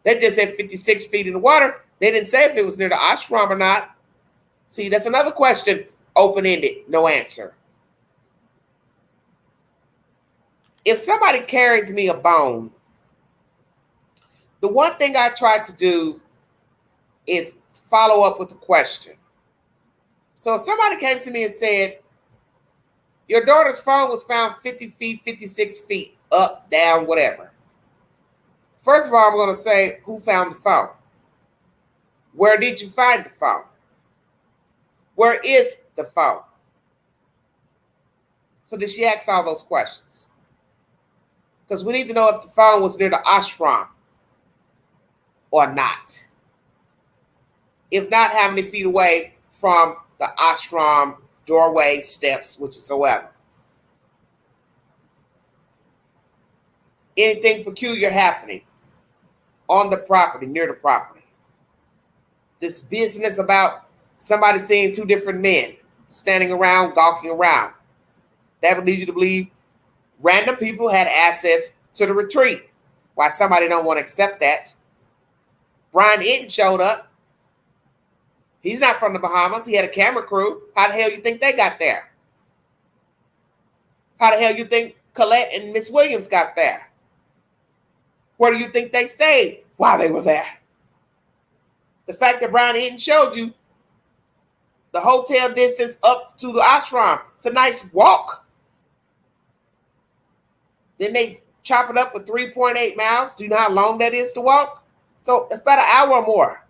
They just said 56 feet in the water. They didn't say if it was near the ashram or not. See, that's another question, open-ended, no answer. If somebody carries me a bone, the one thing I try to do is follow up with a question. So if somebody came to me and said, your daughter's phone was found 50 feet, 56 feet, up, down, whatever. First of all, I'm going to say, who found the phone? Where did you find the phone? Where is the phone? So did she ask all those questions? Because we need to know if the phone was near the ashram or not. If not, how many feet away from the ashram doorway, steps, whichsoever. Anything peculiar happening on the property, near the property. This business about somebody seeing two different men standing around, gawking around. That would lead you to believe random people had access to the retreat. Why somebody don't want to accept that. Brian Eaton showed up. He's not from the Bahamas. He had a camera crew. How the hell you think they got there? How the hell you think Colette and Miss Williams got there? Where do you think they stayed while they were there? The fact that Brian Eaton showed you the hotel distance up to the ashram, it's a nice walk. Then they chop it up with 3.8 miles. Do you know how long that is to walk? So it's about an hour or more.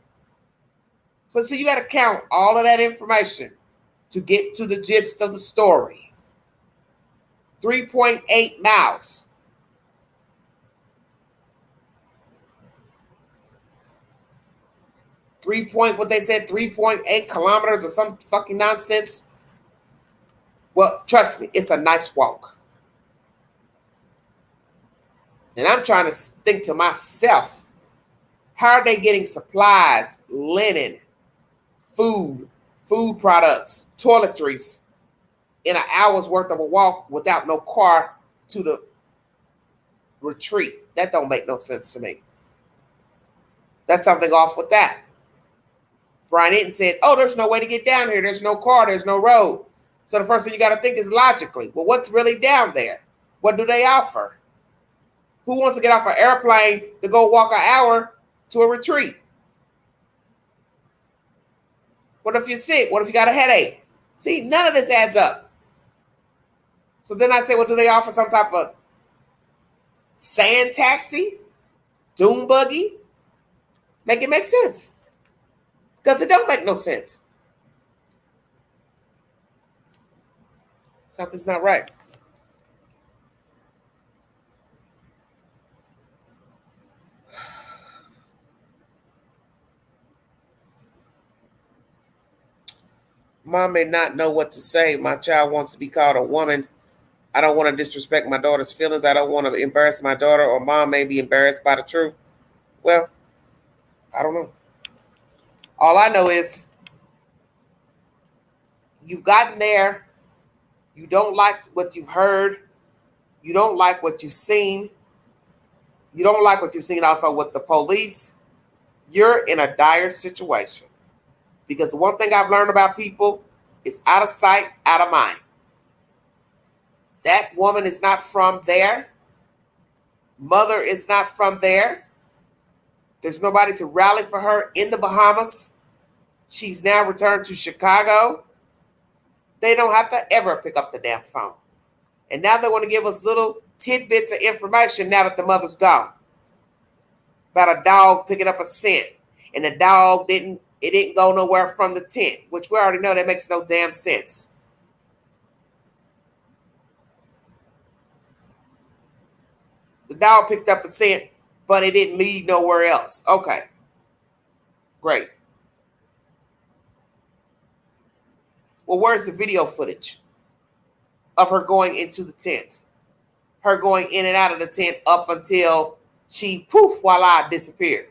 So you got to count all of that information to get to the gist of the story. 3.8 miles. What they said, 3.8 kilometers or some fucking nonsense. Well, trust me, it's a nice walk. And I'm trying to think to myself, how are they getting supplies, linen, food products, toiletries in an hour's worth of a walk without no car to the retreat? That don't make no sense to me. That's something off with that. Brian Eaton said, oh, there's no way to get down here. There's no car. There's no road. So the first thing you got to think is logically, well, what's really down there? What do they offer? Who wants to get off an airplane to go walk an hour to a retreat? What if you're sick? What if you got a headache? See, none of this adds up. So then I say, well, do they offer some type of sand taxi? Doom buggy? Make it make sense. Because it don't make no sense. Something's not right. Mom may not know what to say. My child wants to be called a woman. I don't want to disrespect my daughter's feelings. I don't want to embarrass my daughter, or mom may be embarrassed by the truth. Well, I don't know. All I know is you've gotten there. You don't like what you've heard. You don't like what you've seen. You don't like what you've seen also with the police. You're in a dire situation. Because one thing I've learned about people is out of sight, out of mind. That woman is not from there. Mother is not from there. There's nobody to rally for her in the Bahamas. She's now returned to Chicago. They don't have to ever pick up the damn phone. And now they want to give us little tidbits of information now that the mother's gone. About a dog picking up a scent. And the dog didn't go nowhere from the tent, which we already know that makes no damn sense. The dog picked up a scent, but it didn't lead nowhere else. Okay. Great. Well, where's the video footage of her going into the tent? Her going in and out of the tent up until she, poof, voila, disappeared.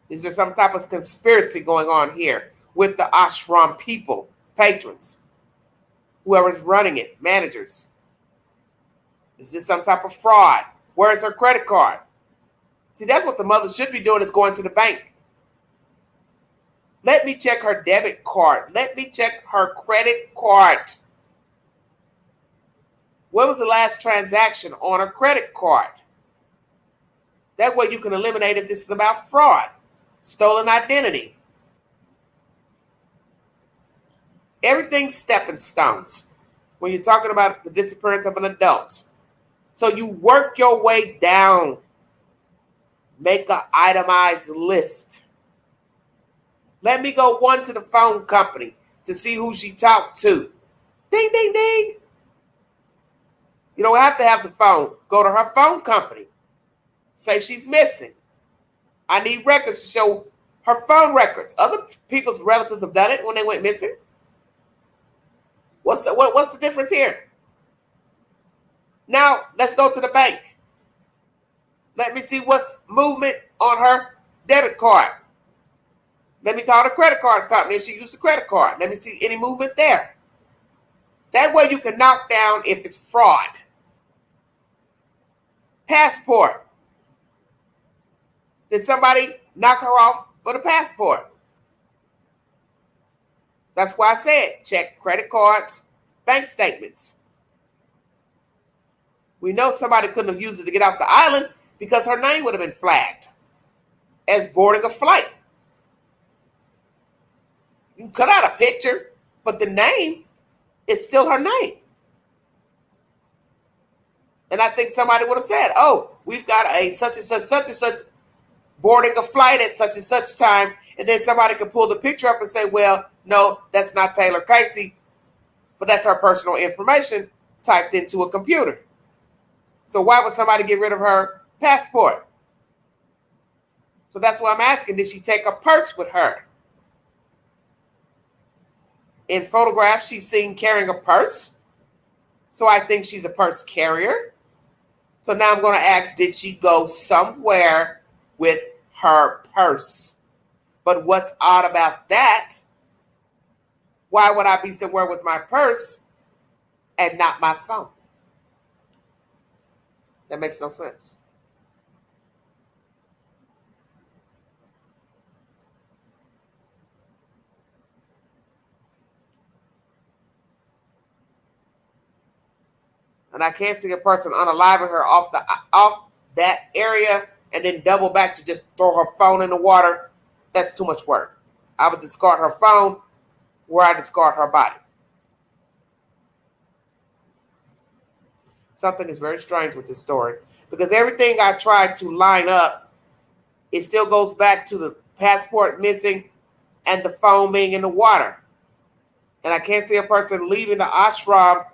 Is there some type of conspiracy going on here with the ashram people, patrons, whoever's running it, managers? Is this some type of fraud? Where's her credit card? See, that's what the mother should be doing, is going to the bank. Let me check her debit card. Let me check her credit card. When was the last transaction on her credit card? That way you can eliminate if this is about fraud, stolen identity. Everything's stepping stones when you're talking about the disappearance of an adult. So you work your way down. Make an itemized list. Let me go one to the phone company to see who she talked to. Ding, ding, ding. You don't have to have the phone. Go to her phone company. Say she's missing. I need records to show her phone records. Other people's relatives have done it when they went missing. What's the difference here? Now, let's go to the bank. Let me see what's movement on her debit card. Let me call the credit card company if she used the credit card. Let me see any movement there. That way you can knock down if it's fraud. Passport. Did somebody knock her off for the passport? That's why I said check credit cards, bank statements. We know somebody couldn't have used it to get off the island because her name would have been flagged as boarding a flight. You can cut out a picture, but the name is still her name. And I think somebody would have said, oh, we've got a such and such boarding a flight at such and such time. And then somebody could pull the picture up and say, well, no, that's not Taylor Casey, but that's her personal information typed into a computer. So why would somebody get rid of her passport? So that's why I'm asking, did she take a purse with her? In photographs, she's seen carrying a purse. So I think she's a purse carrier. So now I'm going to ask, did she go somewhere with her purse? But what's odd about that? Why would I be somewhere with my purse and not my phone? That makes no sense. And I can't see a person unaliving her off that area and then double back to just throw her phone in the water. That's too much work. I would discard her phone where I discard her body. Something is very strange with this story because everything I tried to line up, it still goes back to the passport missing and the phone being in the water. And I can't see a person leaving the ashram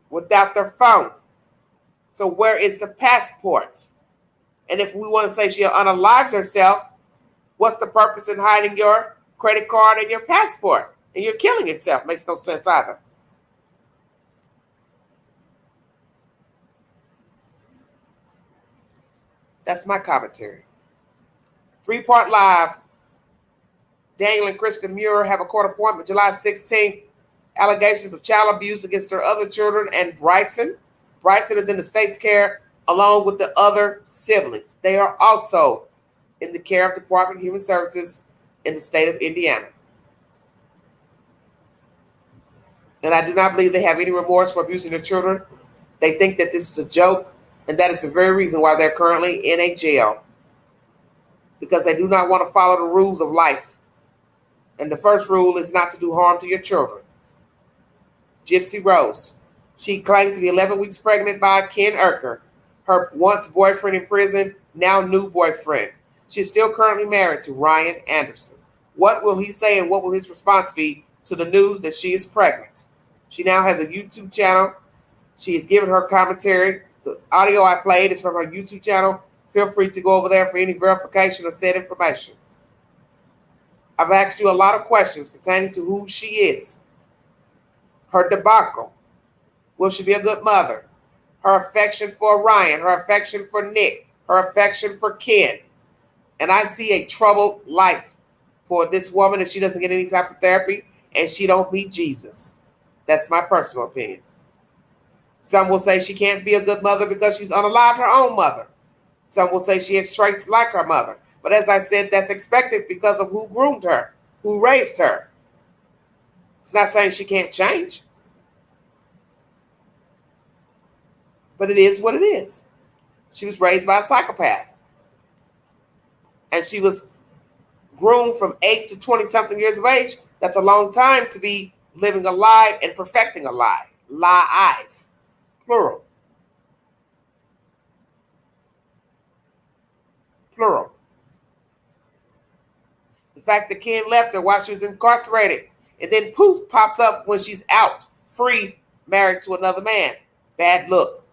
without their phone. So where is the passport? And if we want to say she unalived herself, what's the purpose in hiding your credit card and your passport? And you're killing yourself. Makes no sense either. That's my commentary. 3-part live. Daniel and Kristin Muir have a court appointment July 16th. Allegations of child abuse against their other children and Bryson. Bryson is in the state's care along with the other siblings. They are also in the care of the Department of Human Services in the state of Indiana. And I do not believe they have any remorse for abusing their children. They think that this is a joke, and that is the very reason why they're currently in a jail. Because they do not want to follow the rules of life. And the first rule is not to do harm to your children. Gypsy Rose. She claims to be 11 weeks pregnant by Ken Erker, her once boyfriend in prison, now new boyfriend. She is still currently married to Ryan Anderson. What will he say and what will his response be to the news that she is pregnant? She now has a YouTube channel. She has given her commentary. The audio I played is from her YouTube channel. Feel free to go over there for any verification of said information. I've asked you a lot of questions pertaining to who she is, her debacle. Will she be a good mother? Her affection for Ryan, her affection for Nick, her affection for Ken. And I see a troubled life for this woman if she doesn't get any type of therapy and she don't meet Jesus. That's my personal opinion. Some will say she can't be a good mother because she's unalived her own mother. Some will say she has traits like her mother. But as I said, that's expected because of who groomed her, who raised her. It's not saying she can't change. But it is what it is. She was raised by a psychopath. And she was groomed from 8 to 20-something years of age. That's a long time to be living a lie and perfecting a lie. Lies. Plural. Plural. The fact that Ken left her while she was incarcerated and then poof pops up when she's out, free, married to another man. Bad look.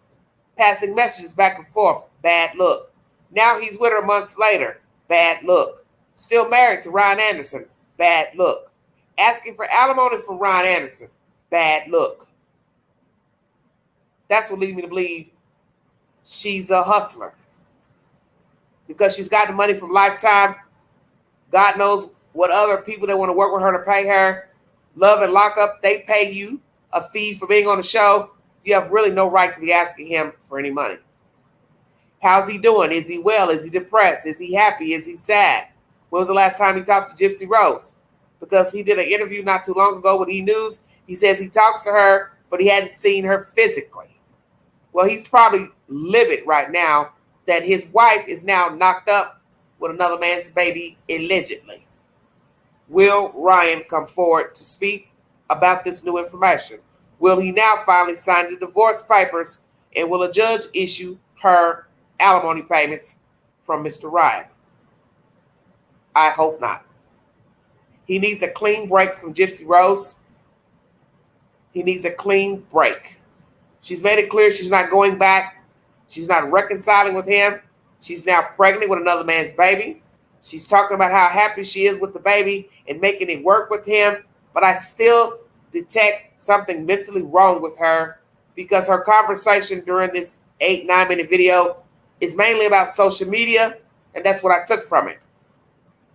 Passing messages back and forth. Bad look. Now he's with her months later. Bad look. Still married to Ryan Anderson. Bad look. Asking for alimony from Ryan Anderson. Bad look. That's what leads me to believe she's a hustler. Because she's gotten money from Lifetime. God knows what other people that want to work with her to pay her. Love and Lockup, they pay you a fee for being on the show. You have really no right to be asking him for any money. How's he doing? Is he well? Is he depressed? Is he happy? Is he sad? When was the last time he talked to Gypsy Rose? Because he did an interview not too long ago with E! News. He says he talks to her, but he hadn't seen her physically. Well, he's probably livid right now that his wife is now knocked up with another man's baby, allegedly. Will Ryan come forward to speak about this new information? Will he now finally sign the divorce papers, and will a judge issue her alimony payments from Mr. Ryan? I hope not. He needs a clean break from Gypsy Rose. He needs a clean break. She's made it clear she's not going back. She's not reconciling with him. She's now pregnant with another man's baby. She's talking about how happy she is with the baby and making it work with him. But I still detect something mentally wrong with her because her conversation during this 8-9 minute video is mainly about social media. And that's what I took from it.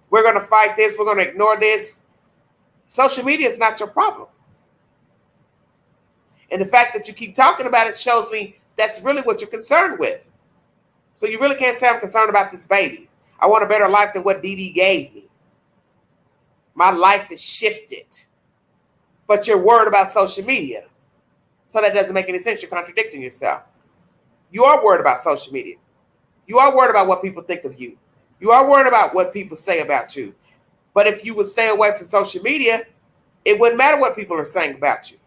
We're going to fight this. We're going to ignore this. Social media is not your problem. And the fact that you keep talking about it shows me that's really what you're concerned with. So you really can't say I'm concerned about this baby. I want a better life than what Dee Dee gave me. My life is shifted. But you're worried about social media. So that doesn't make any sense. You're contradicting yourself. You are worried about social media. You are worried about what people think of you. You are worried about what people say about you. But if you would stay away from social media, it wouldn't matter what people are saying about you.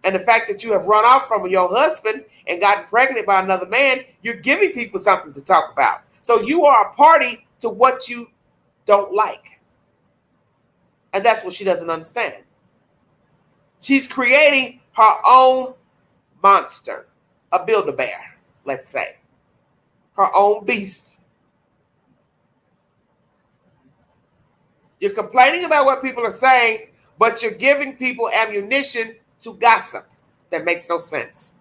And the fact that you have run off from your husband and gotten pregnant by another man, you're giving people something to talk about. So you are a party to what you don't like. And that's what she doesn't understand. She's creating her own monster, a Build-A-Bear, let's say. Her own beast. You're complaining about what people are saying, but you're giving people ammunition to gossip. That makes no sense.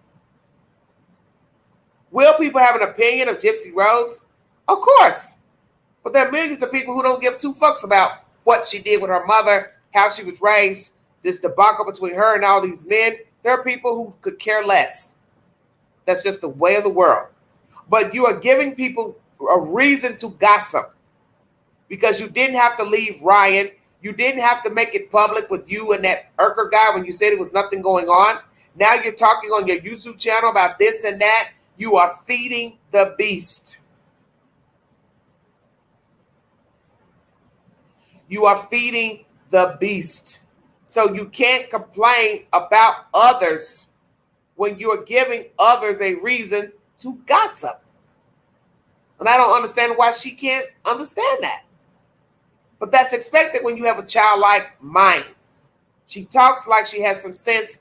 Will people have an opinion of Gypsy Rose? Of course. But there are millions of people who don't give two fucks about what she did with her mother, how she was raised, this debacle between her and all these men. There are people who could care less. That's just the way of the world. But you are giving people a reason to gossip because you didn't have to leave Ryan. You didn't have to make it public with you and that Urker guy when you said it was nothing going on. Now you're talking on your YouTube channel about this and that. You are feeding the beast. You are feeding the beast. So you can't complain about others when you're giving others a reason to gossip. And I don't understand why she can't understand that. But that's expected when you have a childlike mind. She talks like she has some sense,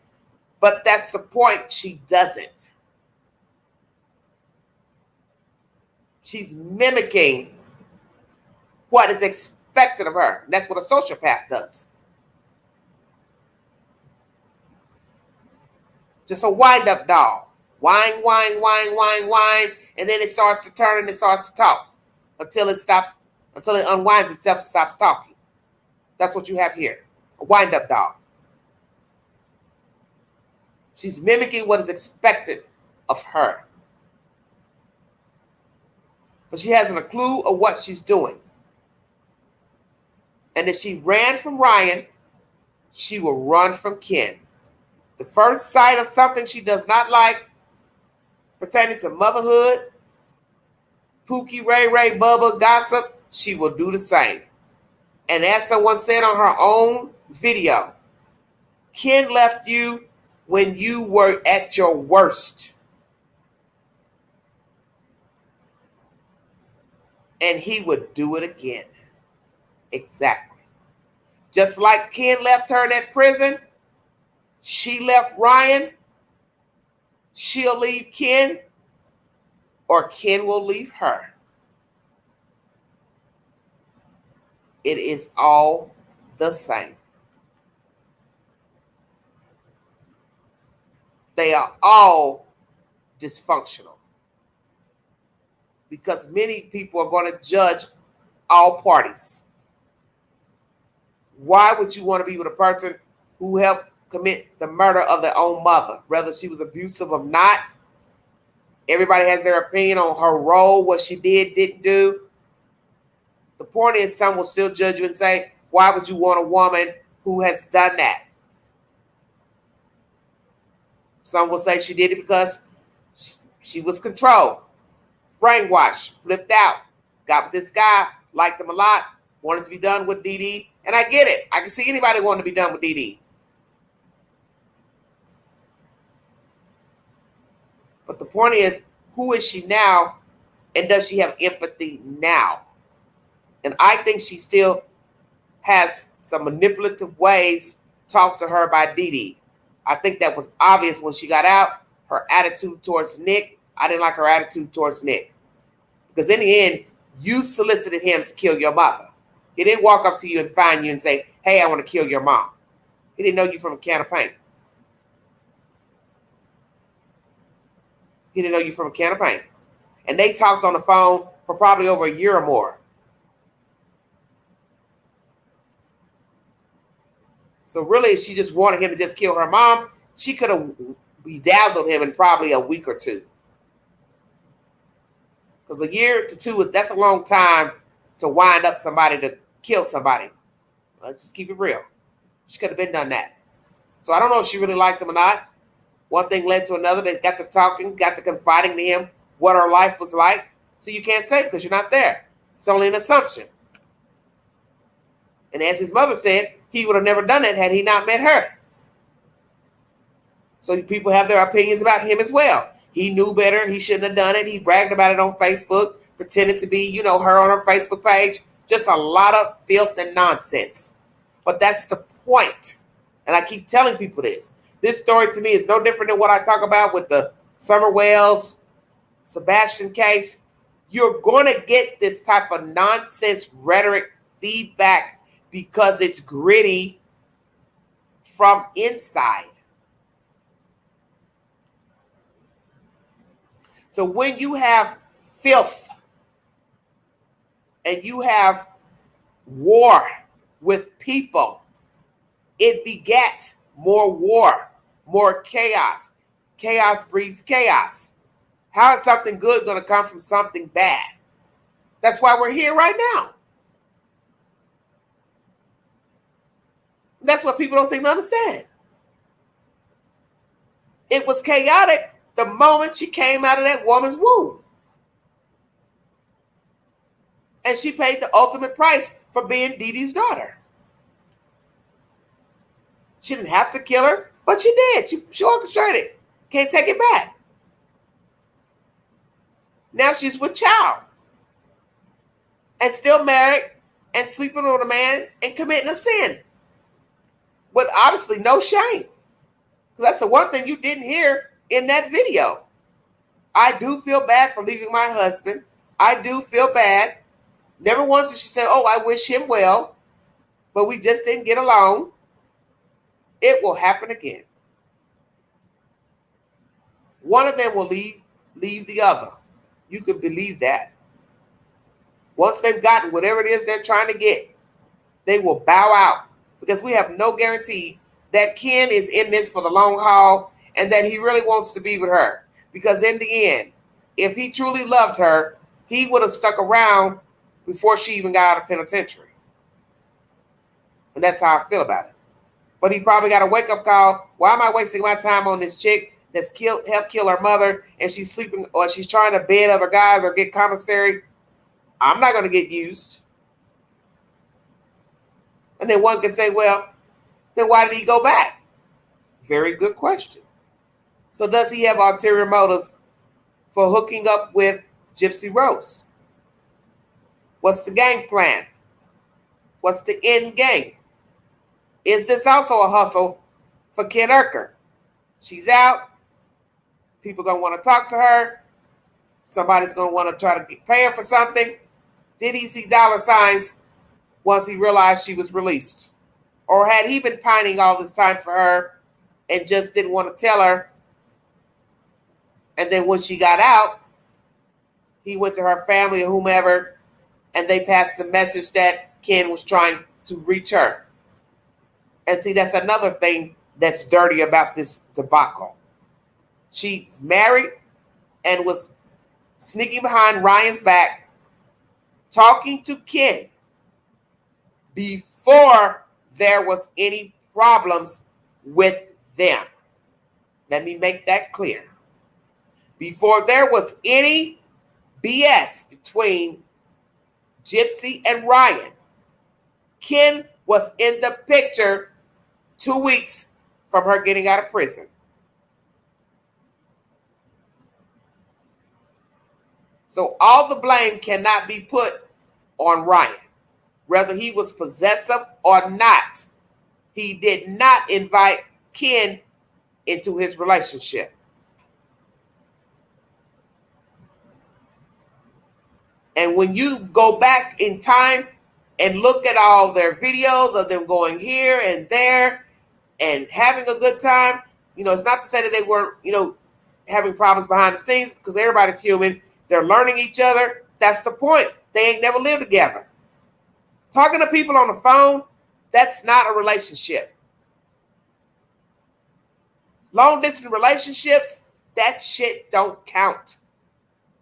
but that's the point. She doesn't. She's mimicking what is expected of her. And that's what a sociopath does. Just a wind-up doll. Whine, whine, whine, whine, whine, and then it starts to turn and it starts to talk until it stops, until it unwinds itself and stops talking. That's what you have here, a wind-up doll. She's mimicking what is expected of her. But she hasn't a clue of what she's doing. And if she ran from Ryan, she will run from Ken. The first sight of something she does not like pertaining to motherhood, Pookie, Ray Ray, Bubba, gossip, she will do the same. And as someone said on her own video, Ken left you when you were at your worst. And he would do it again. Exactly. Just like Ken left her in that prison, she left Ryan, she'll leave Ken, or Ken will leave her. It is all the same. They are all dysfunctional because many people are going to judge all parties. Why would you want to be with a person who helped commit the murder of their own mother, whether she was abusive or not? Everybody has their opinion on her role, what she did, didn't do. The point is, some will still judge you and say, why would you want a woman who has done that? Some will say she did it because she was controlled, brainwashed, flipped out, got with this guy, liked him a lot, wanted to be done with Dee Dee. And I get it. I can see anybody wanting to be done with Dee Dee. But the point is, who is she now? And does she have empathy now? And I think she still has some manipulative ways talked to her by Dee Dee. I think that was obvious when she got out. Her attitude towards Nick, I didn't like her attitude towards Nick. Because in the end, you solicited him to kill your mother. He didn't walk up to you and find you and say, hey, I want to kill your mom. He didn't know you from a can of paint. He didn't know you from a can of paint. And they talked on the phone for probably over a year or more. So really, if she just wanted him to just kill her mom, she could have bedazzled him in probably a week or two. Because a year to two, that's a long time to wind up somebody to kill somebody. Let's just keep it real. She could have been done that. So I don't know if she really liked him or not. One thing led to another. They got to talking, got to confiding to him what her life was like. So you can't say because you're not there. It's only an assumption. And as his mother said, he would have never done it had he not met her. So people have their opinions about him as well. He knew better. He shouldn't have done it. He bragged about it on Facebook, pretended to be, her on her Facebook page. Just a lot of filth and nonsense. But that's the point. And I keep telling people this. This story to me is no different than what I talk about with the Summer Wells, Sebastian case. You're going to get this type of nonsense rhetoric feedback because it's gritty from inside. So when you have filth and you have war with people, it begets more war, more chaos. Chaos breeds chaos. How is something good going to come from something bad? That's why we're here right now. That's what people don't seem to understand. It was chaotic the moment she came out of that woman's womb. And she paid the ultimate price for being Dee Dee's daughter. She didn't have to kill her, but she did. She orchestrated. Can't take it back. Now she's with child. And still married and sleeping with a man and committing a sin. With obviously no shame. Because that's the one thing you didn't hear in that video. I do feel bad for leaving my husband. I do feel bad. Never once did she say, oh, I wish him well, but we just didn't get along. It will happen again. One of them will leave the other. You can believe that. Once they've gotten whatever it is they're trying to get, they will bow out because we have no guarantee that Ken is in this for the long haul and that he really wants to be with her. Because in the end, if he truly loved her, he would have stuck around before she even got out of penitentiary. And that's how I feel about it. But he probably got a wake-up call. Why am I wasting my time on this chick that's helped kill her mother and she's sleeping or she's trying to bed other guys or get commissary? I'm not going to get used. And then one can say, well, then why did he go back? Very good question. So does he have ulterior motives for hooking up with Gypsy Rose? What's the game plan? What's the end game? Is this also a hustle for Ken Urker? She's out. People going to want to talk to her. Somebody's going to want to try to pay her for something. Did he see dollar signs once he realized she was released? Or had he been pining all this time for her and just didn't want to tell her? And then when she got out, he went to her family or whomever, and they passed the message that Ken was trying to reach her. And see, that's another thing that's dirty about this debacle. She's married and was sneaking behind Ryan's back, talking to Ken before there was any problems with them. Let me make that clear. Before there was any BS between Gypsy and Ryan, Ken was in the picture 2 weeks from her getting out of prison. So all the blame cannot be put on Ryan. Whether he was possessive or not, he did not invite Ken into his relationship. And when you go back in time and look at all their videos of them going here and there and having a good time, it's not to say that they weren't, having problems behind the scenes, because everybody's human. They're learning each other. That's the point. They ain't never lived together. Talking to people on the phone, that's not a relationship. Long distance relationships, that shit don't count.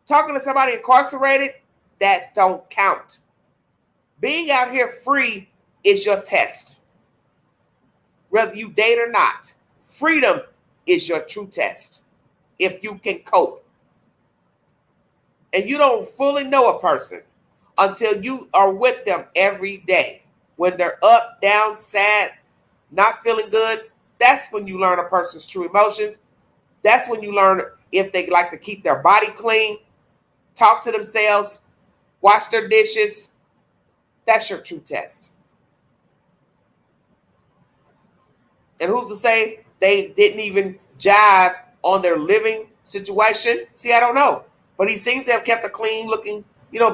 Talking to somebody incarcerated, that don't count. Being out here free is your test. Whether you date or not, freedom is your true test. If you can cope. And you don't fully know a person until you are with them every day. When they're up, down, sad, not feeling good, that's when you learn a person's true emotions. That's when you learn if they like to keep their body clean, talk to themselves, wash their dishes. That's your true test. And who's to say they didn't even jive on their living situation? See, I don't know. But he seems to have kept a clean looking,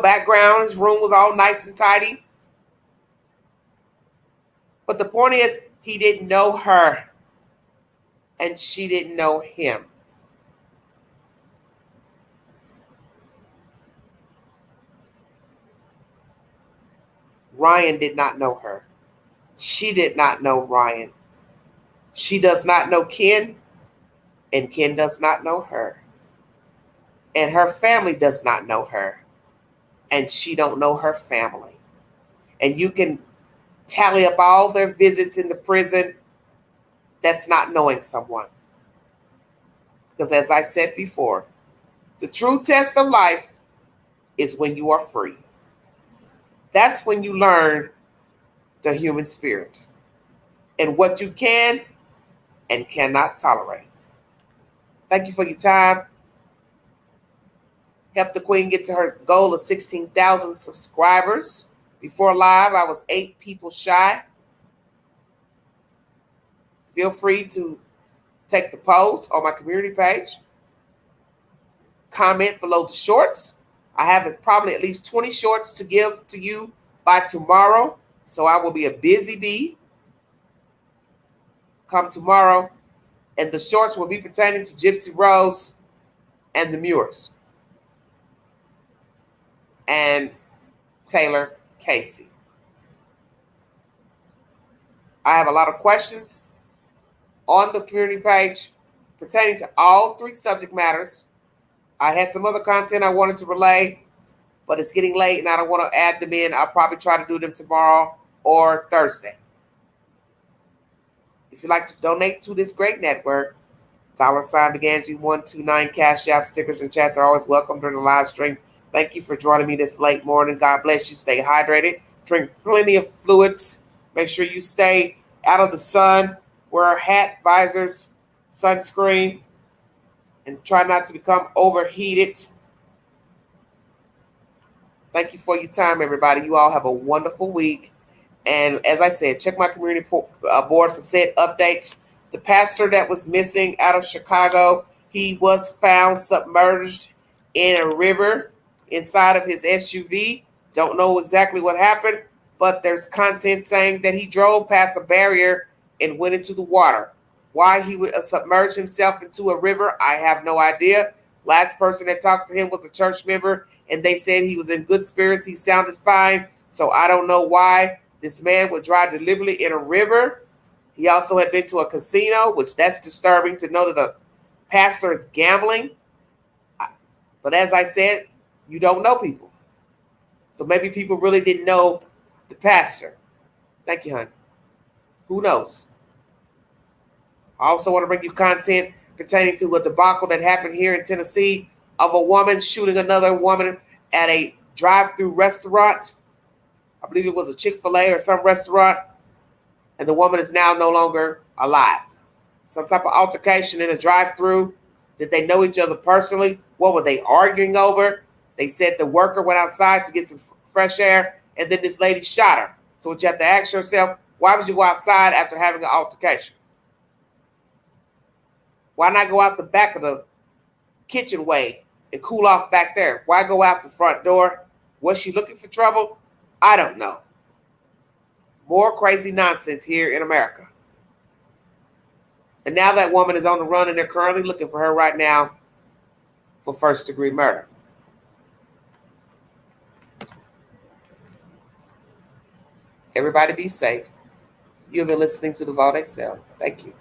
background. His room was all nice and tidy. But the point is, he didn't know her. And she didn't know him. Ryan did not know her. She did not know Ryan. She does not know Ken, and Ken does not know her. And her family does not know her, and she don't know her family. And you can tally up all their visits in the prison. That's not knowing someone. Because as I said before, the true test of life is when you are free. That's when you learn the human spirit and what you can and cannot tolerate. Thank you for your time. Help the Queen get to her goal of 16,000 subscribers. Before live, I was 8 people shy. Feel free to take the post on my community page. Comment below the shorts. I have probably at least 20 shorts to give to you by tomorrow. So I will be a busy bee. Come tomorrow. And the shorts will be pertaining to Gypsy Rose and the Muirs. And Taylor Casey. I have a lot of questions on the community page pertaining to all 3 subject matters. I had some other content I wanted to relay, but it's getting late and I don't want to add them in. I'll probably try to do them tomorrow or Thursday. If you'd like to donate to this great network, $BeganG129 Cash App, stickers, and chats are always welcome during the live stream. Thank you for joining me this late morning. God bless you. Stay hydrated. Drink plenty of fluids. Make sure you stay out of the sun. Wear hat, visors, sunscreen, and try not to become overheated. Thank you for your time, everybody. You all have a wonderful week. And as I said, check my community board for said updates. The pastor that was missing out of Chicago, he was found submerged in a river inside of his SUV. Don't know exactly what happened, but there's content saying that he drove past a barrier and went into the water. Why he would submerge himself into a river, I have no idea. Last person that talked to him was a church member, and they said he was in good spirits. He sounded fine, so I don't know why this man would drive deliberately in a river. He also had been to a casino, which that's disturbing to know that the pastor is gambling. But as I said, you don't know people. So maybe people really didn't know the pastor. Thank you, hon. Who knows? I also want to bring you content pertaining to a debacle that happened here in Tennessee of a woman shooting another woman at a drive-through restaurant. I believe it was a Chick-fil-A or some restaurant. And the woman is now no longer alive. Some type of altercation in a drive-through. Did they know each other personally? What were they arguing over? They said the worker went outside to get some fresh air, and then this lady shot her. So what you have to ask yourself, why would you go outside after having an altercation? Why not go out the back of the kitchen way and cool off back there? Why go out the front door? Was she looking for trouble? I don't know. More crazy nonsense here in America. And now that woman is on the run, and they're currently looking for her right now for first-degree murder. Everybody be safe. You've been listening to the Vault Excel. Thank you.